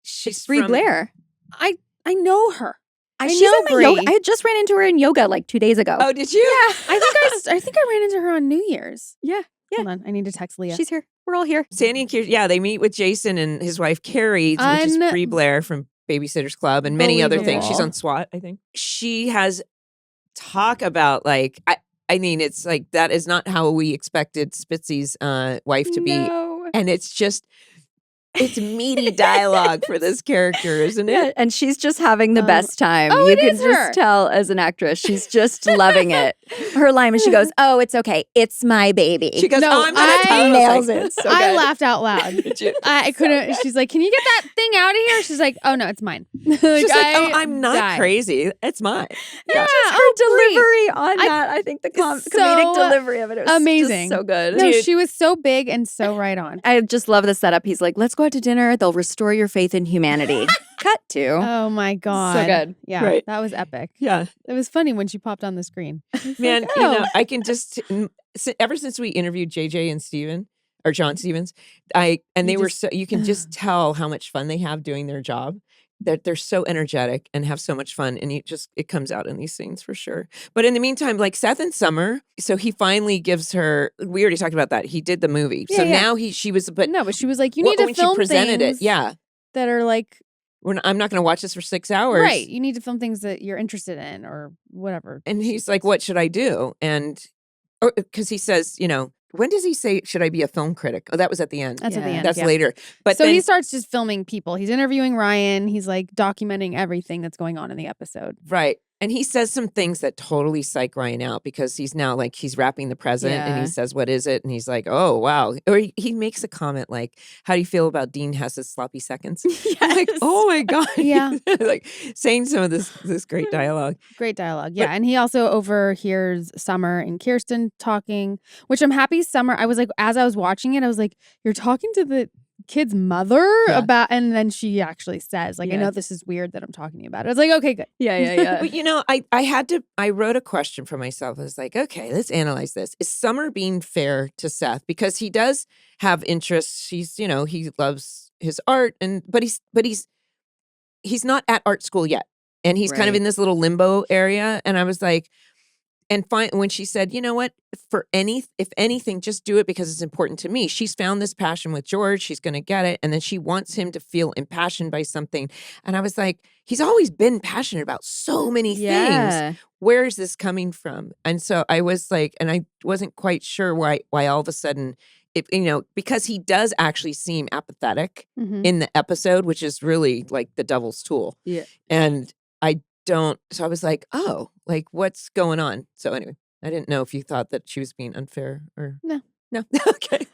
She's Brie Blair. I know her. She's in my yoga. I just ran into her in yoga like 2 days ago. Oh, did you? Yeah. I think I ran into her on New Year's. Yeah. Hold on. I need to text Leah. She's here. We're all here. Sandy and Kirsten, they meet with Jason and his wife Carrie, which is Brie Blair from Babysitter's Club and many other things. She's on SWAT, I think. She has talk about like, I mean, it's like that is not how we expected Spitzy's wife to be. And it's just, it's meaty dialogue for this character, isn't it? Yeah, and she's just having the best time. Oh, you it can is just her. tell as an actress, she's just loving it. Her line when she goes, "Oh, it's okay, it's my baby." She goes, No, "Oh, I'm gonna tell." nails it. So I good. laughed out loud. Did you? I couldn't. She's like, "Can you get that thing out of here?" She's like, "Oh no, it's mine." She's like, "Oh, I'm not died. crazy. It's mine." Yeah, Her delivery on that, I think the comedic delivery of it was amazing, just so good. No, she was so big and so right on. I just love the setup. He's like, "Let's go out to dinner. They'll restore your faith in humanity." Cut to. Oh my God. So good. Yeah, Right. that was epic. Yeah, It was funny when she popped on the screen. man. Oh. I can just ever since we interviewed JJ and Steven or John Stevens, you can just tell how much fun they have doing their job. That they're so energetic and have so much fun, and it comes out in these scenes for sure. But in the meantime, like Seth and Summer, so he finally gives her. We already talked about that. He did the movie, so now she was. But no, she was like, "You need to when film she presented things it, that are like." I'm not going to watch this for 6 hours. Right. You need to film things that you're interested in or whatever. And he's like, what should I do? And because he says, when does he say, should I be a film critic? Oh, that was at the end. That's at the end. That's yeah. later. But so then, he starts just filming people. He's interviewing Ryan. He's like documenting everything that's going on in the episode. right. And he says some things that totally psych Ryan out because he's now like, he's wrapping the present and he says, what is it? And he's like, oh, wow. Or he makes a comment like, how do you feel about Dean Hess's sloppy seconds? I'm like, oh my God. Yeah. Like saying some of this great dialogue. Great dialogue. Yeah. And he also overhears Summer and Kirsten talking, which I'm happy Summer, I was like, as I was watching it, I was like, you're talking to the kid's mother about, and then she actually says, like, I know this is weird that I'm talking to you about it. I was like, okay, good. Yeah. But you know, I wrote a question for myself. I was like, okay, let's analyze this. Is Summer being fair to Seth? Because he does have interests. He's, you know, he loves his art but he's not at art school yet. And he's kind of in this little limbo area. And I was like, and when she said, you know what, if anything, just do it because it's important to me. She's found this passion with George. She's going to get it. And then she wants him to feel impassioned by something. And I was like, he's always been passionate about so many things. Where is this coming from? And so I was like, and I wasn't quite sure why all of a sudden, because he does actually seem apathetic in the episode, which is really like the devil's tool. Yeah. And so I was like, oh, like what's going on? So anyway, I didn't know if you thought that she was being unfair or no. Okay.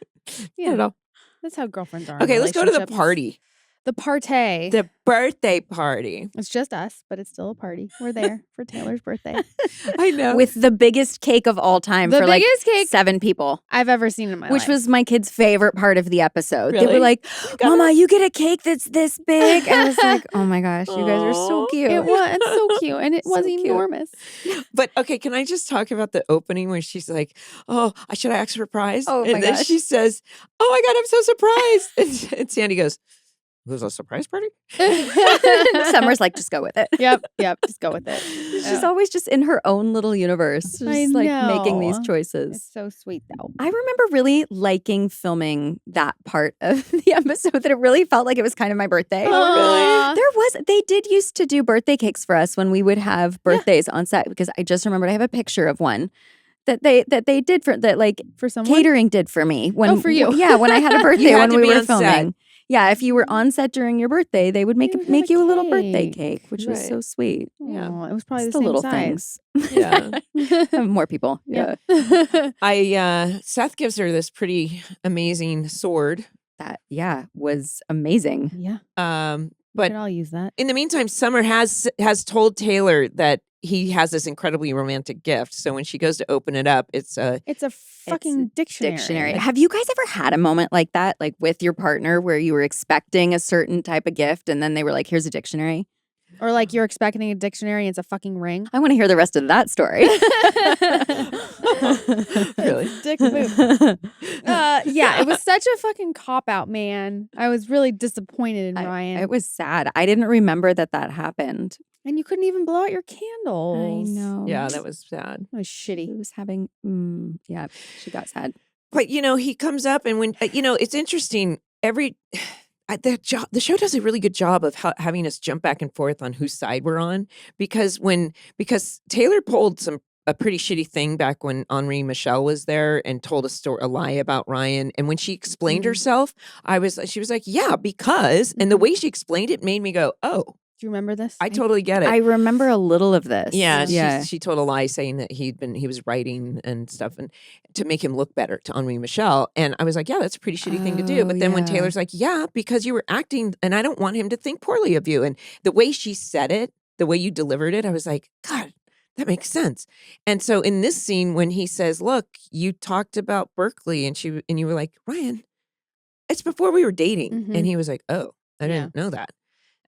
Yeah. Not at all. That's how girlfriends are. Okay, let's go to the party. The party. The birthday party. It's just us, but it's still a party. We're there for Taylor's birthday. I know. With the biggest cake of all time for like cake 7 people. I've ever seen in my life. Which was my kids' favorite part of the episode. Really? They were like, Mama, you get a cake that's this big. And I was like, oh my gosh, you guys are so cute. It was. It's so cute. And it was cute. enormous. But okay, can I just talk about the opening where she's like, oh, should I ask for a prize? Oh my and then gosh. she says, oh my God, I'm so surprised. And Sandy goes, there's a surprise party? Summer's like, just go with it. Yep. Just go with it. She's always just in her own little universe. Just like making these choices. It's so sweet though. I remember really liking filming that part of the episode that it really felt like it was kind of my birthday. Oh, really? They did used to do birthday cakes for us when we would have birthdays on set, because I just remembered I have a picture of one that they did for someone? Catering did for me. For you. Yeah, when I had a birthday had when to we be were on filming. set. Yeah, if you were on set during your birthday, they would make you a little birthday cake. cake, which was so sweet. Yeah, it was probably Just the same little size. things. Yeah, more people. Yeah, Seth gives her this pretty amazing sword. that was amazing. Yeah, but I'll use that. In the meantime, Summer has told Taylor that he has this incredibly romantic gift. So when she goes to open it up, it's a fucking dictionary. Have you guys ever had a moment like that, like with your partner, where you were expecting a certain type of gift and then they were like, here's a dictionary? Or like you're expecting a dictionary and it's a fucking ring. I want to hear the rest of that story. Really? Dick move. Yeah, it was such a fucking cop-out, man. I was really disappointed in Ryan. It was sad. I didn't remember that happened. And you couldn't even blow out your candles. I know. Yeah, that was sad. That was shitty. He was having, she got sad. But, he comes up and when, it's interesting. The show does a really good job of having us jump back and forth on whose side we're on. Because Taylor pulled a pretty shitty thing back when Henri Michel was there and told a lie about Ryan. And when she explained herself, she was like, yeah, because, and the way she explained it made me go, oh. Do you remember this? I totally get it. I remember a little of this. Yeah. She told a lie saying that he was writing and stuff and to make him look better to Henri Michel. And I was like, yeah, that's a pretty shitty thing to do. But then when Taylor's like, yeah, because you were acting and I don't want him to think poorly of you. And the way she said it, the way you delivered it, I was like, God, that makes sense. And so in this scene, when he says, look, you talked about Berkeley and you were like, Ryan, it's before we were dating. Mm-hmm. And he was like, oh, I didn't know that.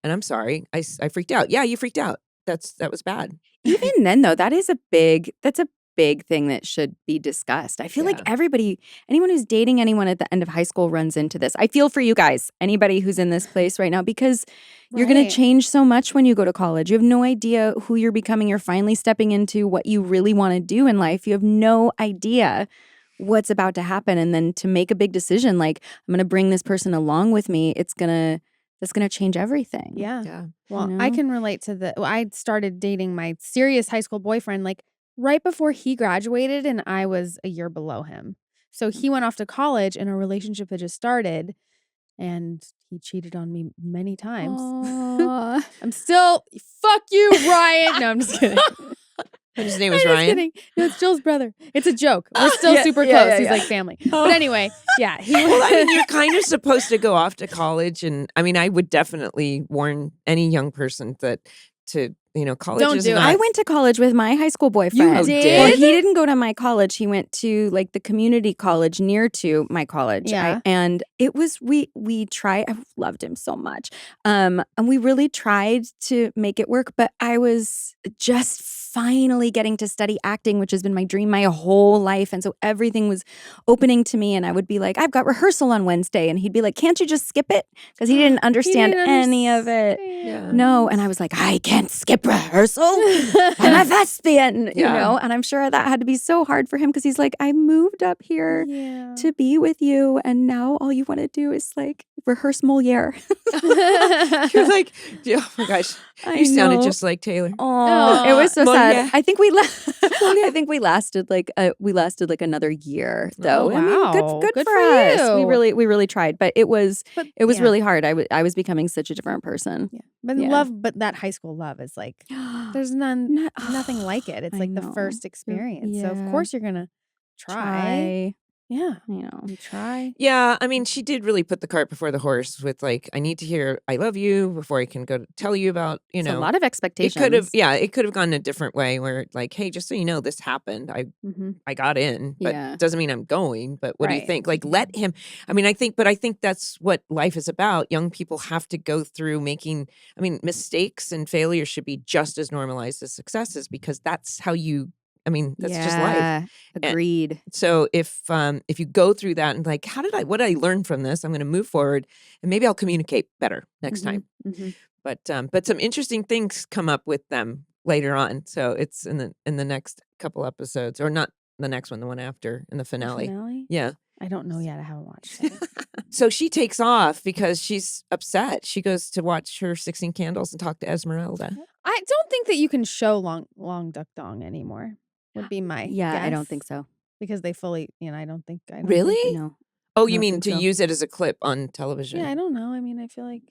And I'm sorry, I freaked out. Yeah, you freaked out. That was bad. Even then, though, that's a big thing that should be discussed. I feel like anyone who's dating anyone at the end of high school runs into this. I feel for you guys, anybody who's in this place right now, because you're going to change so much when you go to college. You have no idea who you're becoming. You're finally stepping into what you really want to do in life. You have no idea what's about to happen. And then to make a big decision, like, I'm going to bring this person along with me, that's going to change everything. Yeah. Well, I can relate to I started dating my serious high school boyfriend like right before he graduated and I was a year below him. So he went off to college and a relationship had just started and he cheated on me many times. Aw. I'm still, fuck you, Ryan. No, I'm just kidding. His name I'm was just Ryan. kidding. No, it's Jill's brother. It's a joke. We're still Yeah, super yeah, close. yeah, He's yeah. like family. Oh. But anyway, yeah. He Well, I mean, you're kind of supposed to go off to college, and I mean, I would definitely warn any young person that college Don't is do it. not. I went to college with my high school boyfriend. did? Well, he didn't go to my college. He went to like the community college near to my college. Yeah. And it was we tried. I loved him so much. And we really tried to make it work. But I was just finally getting to study acting, which has been my dream my whole life. And so everything was opening to me. And I would be like, I've got rehearsal on Wednesday. And he'd be like, can't you just skip it? Because he didn't understand any of it. Yeah. No. And I was like, I can't skip rehearsal. I'm a thespian, you Yeah. know? And I'm sure that had to be so hard for him because he's like, I moved up here Yeah. to be with you. And now all you want to do is like rehearse Moliere. You're like, oh my gosh, I you sounded know. just like Taylor. Oh, it was so Moliere. sad. I think we lasted like another year though. Oh, I mean, wow. good Good for for us. We you. really tried, but it was But, yeah. really hard. I was becoming such a different person. Yeah. But Yeah. but that high school love is like, there's nothing like it. It's I like the know. first experience. So of Yeah. course you're gonna try. Yeah. You know. You try. Yeah, I mean, she did really put the cart before the horse with like, I need to hear "I love you" before I can go to tell you about, It's a lot of It expectations. could have gone a different way where like, hey, just so you know, this happened. Mm-hmm. I got in, but Yeah. doesn't mean I'm going. But what do you Right. think? Like, let him. I mean, I think that's what life is about. Young people have to go through mistakes and failures should be just as normalized as successes because that's how you. I mean, that's just life. Yeah, agreed. So if you go through that and like, what did I learn from this? I'm going to move forward and maybe I'll communicate better next time. Mm-hmm. But some interesting things come up with them later on. So it's in the next couple episodes, or not the next one, the one after in the finale. Finale? Yeah. I don't know yet. I haven't watched it. So she takes off because she's upset. She goes to watch her 16 Candles and talk to Esmeralda. I don't think that you can show long duck dong anymore. Would be my Yeah, I don't guess, think so. because they fully. I don't think. Really? No. Oh, I you don't mean think to so. use it as a clip on television? Yeah, I don't know. I mean, I feel like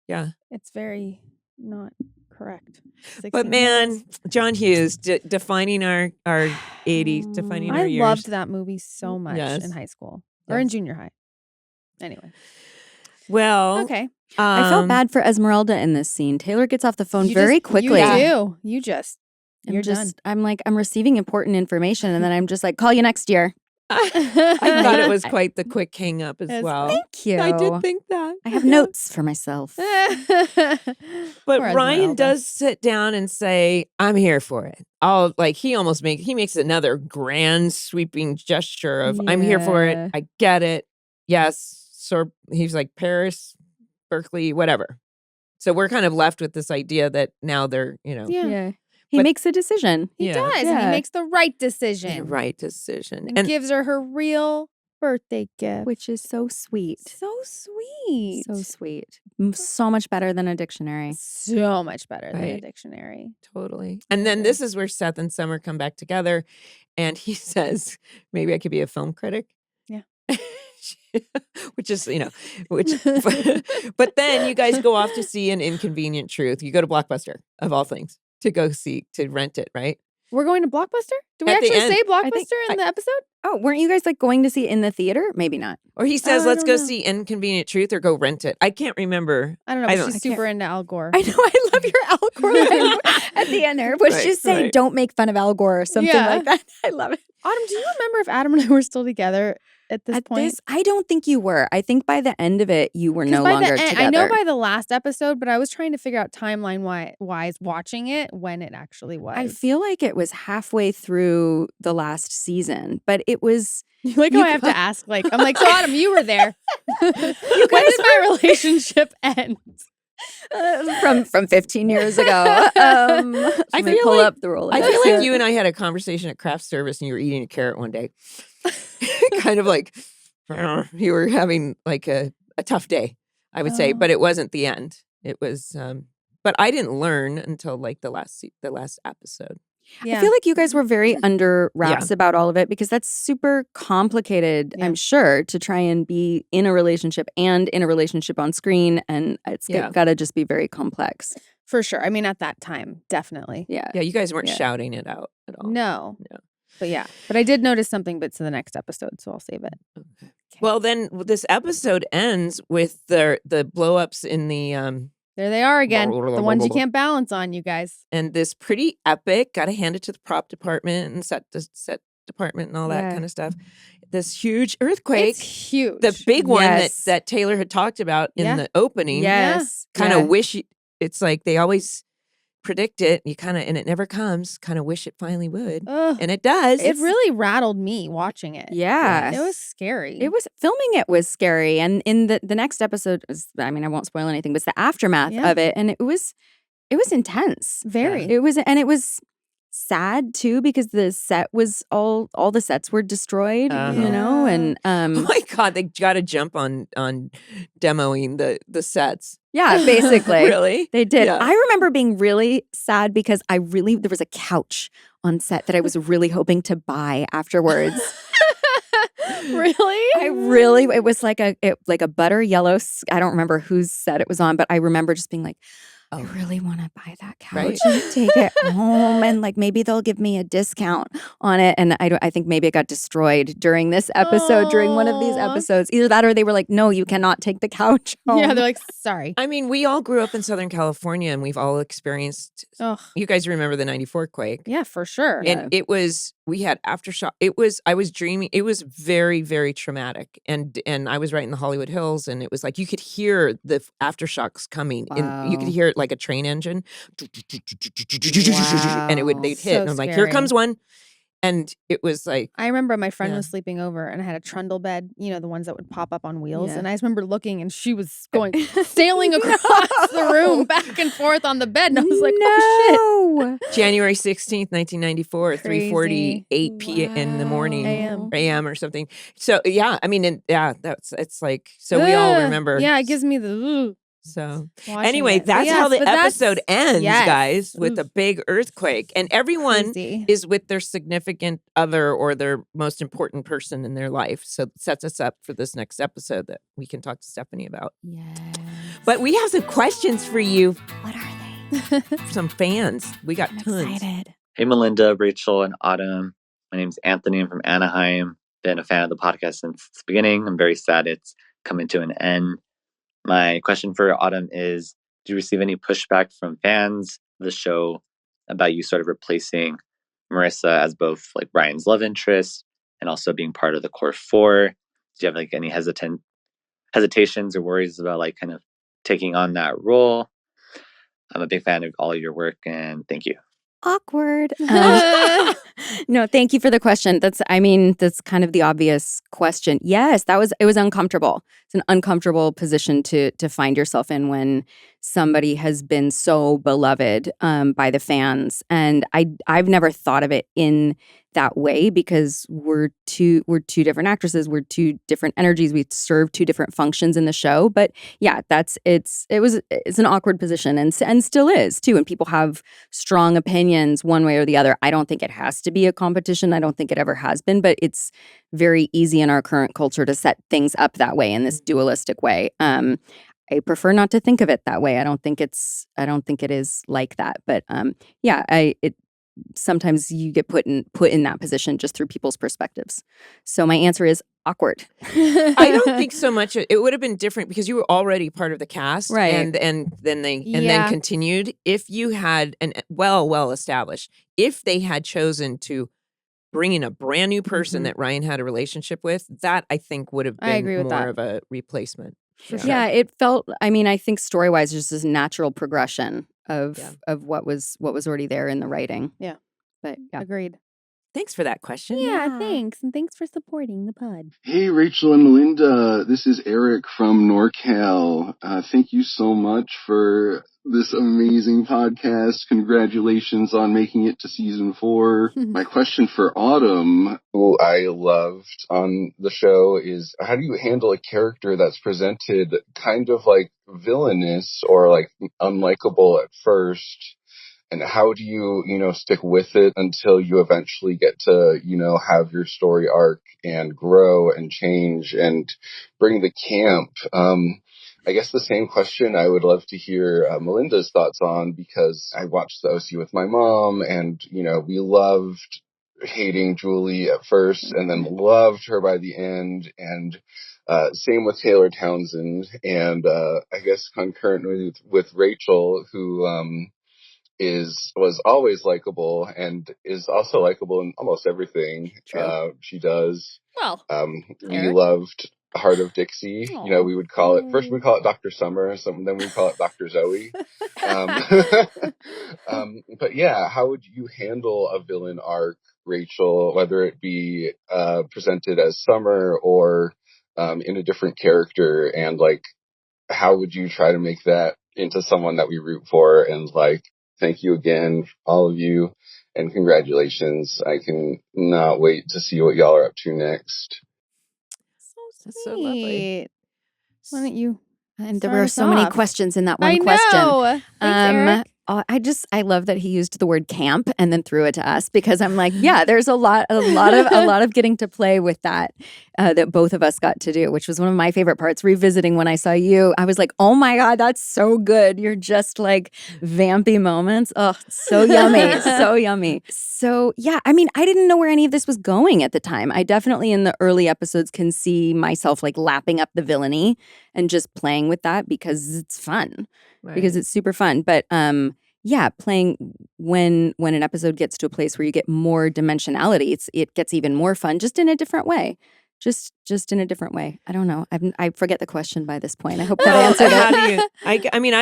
Yeah. it's very not correct. But 16 man, candles. John Hughes defining our 80s, defining our I years. loved that movie so much Yes. in high school or in Yes. junior high. Anyway, Well, okay. I felt bad for Esmeralda in this scene. Taylor gets off the phone You very just- quickly. You do. You're done. I'm like, I'm receiving important information, and then I'm just like, call you next year. I thought it was quite the quick hang up as Yes. well. Thank you. I did think that. I have notes for myself. But Poor Ryan Esmeralda. does sit down and say, I'm here for it. He makes another grand sweeping gesture of I'm here for Yeah. it. I get it. Yes. So he's like Paris, Berkeley, whatever. So we're kind of left with this idea that now they're, Yeah. He But- makes a decision. He Yeah. does. And Yeah. he makes the right decision. the right decision. And gives her real birthday gift. Which is so sweet. so sweet. So sweet. So much better than a dictionary. So much better than a Right. dictionary. Totally. And then this is where Seth and Summer come back together. And he says, maybe I could be a film critic. Yeah. Which is, but then you guys go off to see An Inconvenient Truth. You go to Blockbuster, of all things, to rent it, right? We're going to Blockbuster? Do we At the actually end. say think Blockbuster in the episode? Oh, weren't you guys like going to see it in the theater? Maybe not. Or he says, I let's don't go know. see Inconvenient Truth or go rent it. I can't remember. I don't know. I But don't- she's I can't- super into Al Gore. I know. I love your Al Gore line at the end there. But Right, just say, right. don't make fun of Al Gore or something Yeah. like that. I love it. Autumn, do you remember if Adam and I were still together at this point? I don't think you were. I think by the end of it, you were 'Cause no by the longer end- together. I know by the last episode, but I was trying to figure out timeline-wise watching it when it actually was. I feel like it was halfway through the last season, but it was. like how you I have got- to ask, like, I'm like, so Autumn, you were there. When did my relationship end? from 15 years ago. I Let me feel pull like- up the Rolodex. I feel like you and I had a conversation at craft service and you were eating a carrot one day. Kind of like you were having like a tough day, I would say, Oh. but it wasn't the end. It was but I didn't learn until like the last episode. Yeah. I feel like you guys were very under wraps about all of it because that's super complicated, I'm sure, to try and be in a relationship and in a relationship on screen. And it's got to just be very complex. For sure. I mean, at that time, definitely. Yeah. Yeah, you guys weren't shouting it out at all. No. But I did notice something bits in the next episode, so I'll save it. Okay. Well, then this episode ends with the blow-ups in the there they are again. The ones you can't balance on, you guys. And this pretty epic, gotta hand it to the prop department and set department and all that kind of stuff. This huge earthquake. It's huge. The big one that Taylor had talked about in the opening. Yes. Kind of wish it's like they always predict it. You kind of, and it never comes. Kind of wish it finally would. And it does. It really rattled me watching it. Yeah. It was scary. Filming it was scary. And in the next episode, I won't spoil anything, but it's the aftermath of it. And it was intense. Very. It was sad too because the set was all the sets were destroyed, you know, and oh my God, they got to jump on demoing the sets. Yeah, basically. Really? They did. Yeah. I remember being really sad because there was a couch on set that I was really hoping to buy afterwards. Really? It was like a butter yellow. I don't remember whose set it was on, but I remember just being like, I really want to buy that couch and take it home, and like maybe they'll give me a discount on it. And I think maybe it got destroyed during this episode, during one of these episodes. Either that or they were like, no, you cannot take the couch home. Yeah, they're like, sorry. I mean, we all grew up in Southern California and we've all experienced, you guys remember the 94 quake. Yeah, for sure. And we had aftershock. I was dreaming. It was very, very traumatic. And I was right in the Hollywood Hills and it was like, you could hear the aftershocks coming. Wow. And you could hear it like a train engine. Wow. And they'd hit. And I'm like, here comes one. And it was like, I remember my friend was sleeping over and I had a trundle bed, you know, the ones that would pop up on wheels. Yeah. And I just remember looking and she was sailing across the room back and forth on the bed. And I was like, oh shit. January 16th, 1994, Crazy. 3:48 p.m. in the morning, AM. AM or something. So yeah, I mean, it's like, so we all remember. Yeah, it gives me the So watching anyway, it. that's how the episode ends, guys, with a big earthquake. And everyone is with their significant other or their most important person in their life. So it sets us up for this next episode that we can talk to Stephanie about. Yes. But we have some questions for you. What are they? Some fans. We got tons. Excited. Hey, Melinda, Rachel, and Autumn. My name's Anthony. I'm from Anaheim. Been a fan of the podcast since its beginning. I'm very sad it's coming to an end. My question for Autumn is, do you receive any pushback from fans of the show about you sort of replacing Marissa as both like Ryan's love interest and also being part of the core four? Do you have like any hesitations or worries about like kind of taking on that role? I'm a big fan of all of your work and thank you. Awkward. No, thank you for the question. That's kind of the obvious question. Yes, it was uncomfortable. It's an uncomfortable position to find yourself in when somebody has been so beloved by the fans. And I've never thought of it in that way because we're two different actresses, we're two different energies, we serve two different functions in the show. But yeah, it's an awkward position and still is too. And people have strong opinions one way or the other. I don't think it has to be a competition. I don't think it ever has been, but it's very easy in our current culture to set things up that way in this dualistic way. I prefer not to think of it that way. I don't think it is like that. But sometimes you get put in that position just through people's perspectives. So my answer is awkward. I don't think so much. It would have been different because you were already part of the cast, right? And then continued. If you had well established, if they had chosen to bring in a brand new person that Ryan had a relationship with, that I think would have been more of a replacement. Yeah, it felt. I mean, I think story-wise, just this natural progression of what was already there in the writing. Yeah, but agreed. Thanks for that question. Yeah, thanks. And thanks for supporting the pod. Hey, Rachel and Melinda. This is Eric from NorCal. Thank you so much for this amazing podcast. Congratulations on making it to season 4. My question for Autumn, who I loved on the show, is how do you handle a character that's presented kind of like villainous or like unlikable at first, and how do you, stick with it until you eventually get to, have your story arc and grow and change and bring the camp? I guess the same question I would love to hear Melinda's thoughts on, because I watched the OC with my mom, and, we loved hating Julie at first and then loved her by the end. And same with Taylor Townsend. And I guess concurrently with Rachel, who was always likable and is also likable in almost everything she does. Well, we Eric? loved Heart of Dixie. Aw. We would call it, first we call it Dr. Summer, then we call it Dr. Zoe. But yeah, how would you handle a villain arc, Rachel, whether it be presented as Summer or in a different character, and like, how would you try to make that into someone that we root for? And like, thank you again, all of you, and congratulations. I can not wait to see what y'all are up to next. That's so lovely. Why don't you? And there Start were us so many off. questions in that one I question. know. Thanks, Eric. I love that he used the word camp and then threw it to us, because I'm like, yeah, there's a lot of getting to play with that both of us got to do, which was one of my favorite parts. Revisiting when I saw you, I was like, oh my God, that's so good. You're just like vampy moments. Oh, so yummy, so yummy. So yeah, I mean, I didn't know where any of this was going at the time. I definitely in the early episodes can see myself like lapping up the villainy and just playing with that because it's fun. Because it's super fun. But yeah, playing when an episode gets to a place where you get more dimensionality, it gets even more fun, just in a different way. Just in a different way. I don't know. I forget the question by this point. I hope that answered How it. do you? I mean,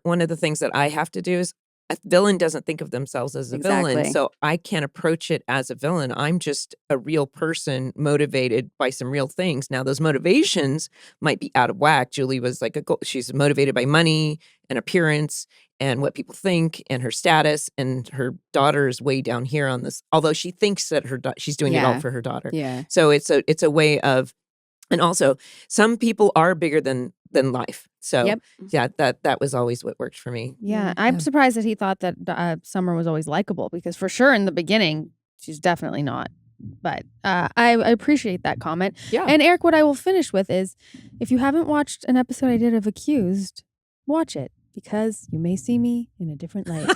one of the things that I have to do is, a villain doesn't think of themselves as a villain, Exactly. so I can't approach it as a villain. I'm just a real person motivated by some real things. Now, those motivations might be out of whack. Julie was like she's motivated by money and appearance and what people think and her status, and her daughter is way down here on this. Although she thinks that she's doing it all for her daughter. Yeah. So it's a way of, and also some people are bigger than life. So Yep. yeah, that was always what worked for me. Yeah, I'm surprised that he thought that Summer was always likable, because for sure in the beginning she's definitely not. But I appreciate that comment. Yeah. And Eric, what I will finish with is, if you haven't watched an episode I did of Accused, watch it, because you may see me in a different light.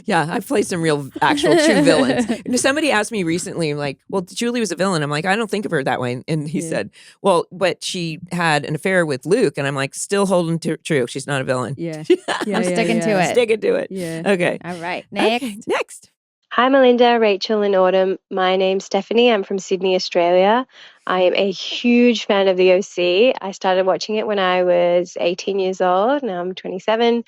Yeah, I've played some real, actual, true villains. And somebody asked me recently, like, well, Julie was a villain. I'm like, I don't think of her that way. And he said, well, but she had an affair with Luke. And I'm like, still holding true. She's not a villain. Yeah. I'm sticking to it. Sticking to it. Yeah. Okay. All right, next. Okay, next. Hi, Melinda, Rachel, and Autumn. My name's Stephanie. I'm from Sydney, Australia. I am a huge fan of the OC. I started watching it when I was 18 years old. Now I'm 27.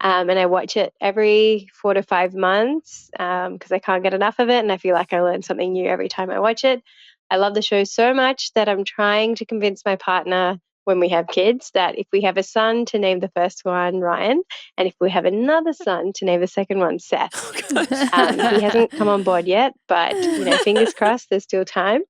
And I watch it every 4 to 5 months because I can't get enough of it. And I feel like I learn something new every time I watch it. I love the show so much that I'm trying to convince my partner when we have kids that if we have a son, to name the first one Ryan, and if we have another son, to name the second one Seth. He hasn't come on board yet, but fingers crossed, there's still time.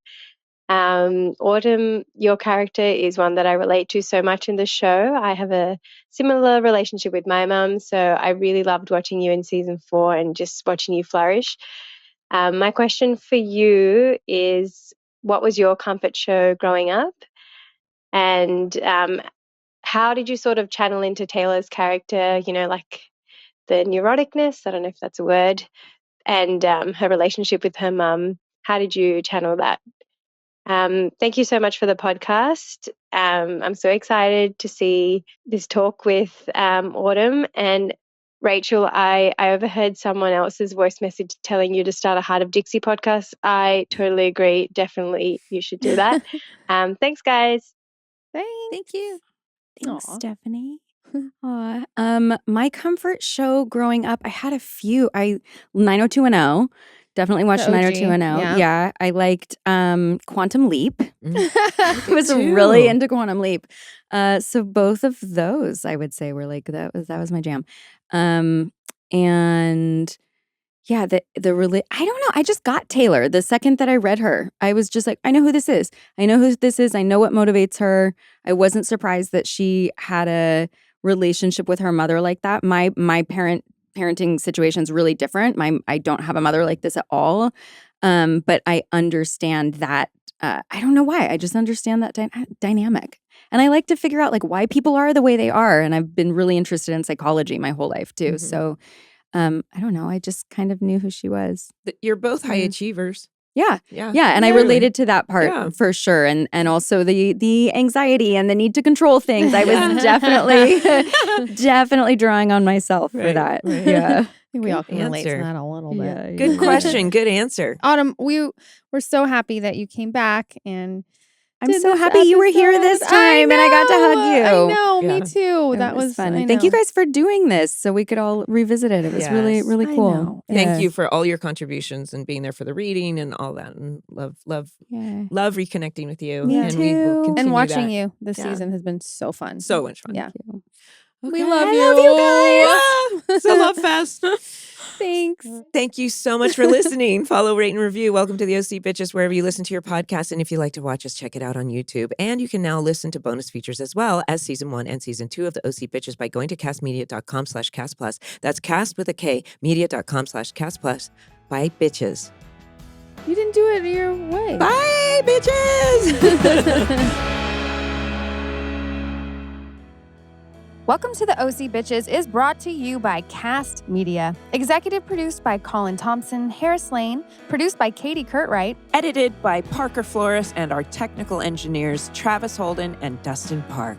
Autumn, your character is one that I relate to so much in the show. I have a similar relationship with my mum, so I really loved watching you in season 4 and just watching you flourish. My question for you is, what was your comfort show growing up? And how did you sort of channel into Taylor's character, like the neuroticness, I don't know if that's a word, and her relationship with her mum? How did you channel that? Thank you so much for the podcast. I'm so excited to see this talk with Autumn. And Rachel, I overheard someone else's voice message telling you to start a Heart of Dixie podcast. I totally agree. Definitely you should do that. Thanks, guys. Thank you. Thanks, Aw. Stephanie. Aw. My comfort show growing up, I had a few. 90210. Definitely watched The OG, 90210. Yeah, I liked Quantum Leap. I was too. really into Quantum Leap. So both of those, I would say, were like that was my jam. And yeah, the really, I don't know. I just got Taylor the second that I read her. I was just like, I know who this is. I know who this is. I know what motivates her. I wasn't surprised that she had a relationship with her mother like that. My parent parenting situation's really different. I don't have a mother like this at all. But I understand that. I don't know why. I just understand that dynamic. And I like to figure out like why people are the way they are. And I've been really interested in psychology my whole life too. So I don't know. I just kind of knew who she was. You're both high achievers. Yeah. Yeah. Yeah. And I related to that part Yeah. for sure. And also the anxiety and the need to control things. I was definitely drawing on myself for that. Right. Yeah. I think we all can relate to answer. that a little bit. Yeah, Good question. Good answer. Autumn, we're so happy that you came back, and I'm did so this happy you were here this episode. time and I got to hug you. I know, Yeah. me too. It That was fun. I And thank you know. guys for doing this so we could all revisit it. It was really, Yes. really I cool. know. Thank you for all your contributions and being there for the reading and all that. And love reconnecting with you. Me and we will too. continue And watching that. you this Yeah. season has been so fun. So much fun. Yeah. Okay. We love I you. love you It's a love fest. Thanks. Thank you so much for listening. Follow, rate, and review. Welcome to the OC Bitches, wherever you listen to your podcast. And if you like to watch us, check it out on YouTube. And you can now listen to bonus features as well as season 1 and season 2 of the OC Bitches by going to castmedia.com/castplus. That's cast with a K, media.com/castplus. Bye, bitches. You didn't do it your way. Bye, bitches. Welcome to the OC Bitches is brought to you by Cast Media. Executive produced by Colin Thompson, Harris Lane, produced by Katie Curtright, Edited by Parker Flores and our technical engineers, Travis Holden and Dustin Park.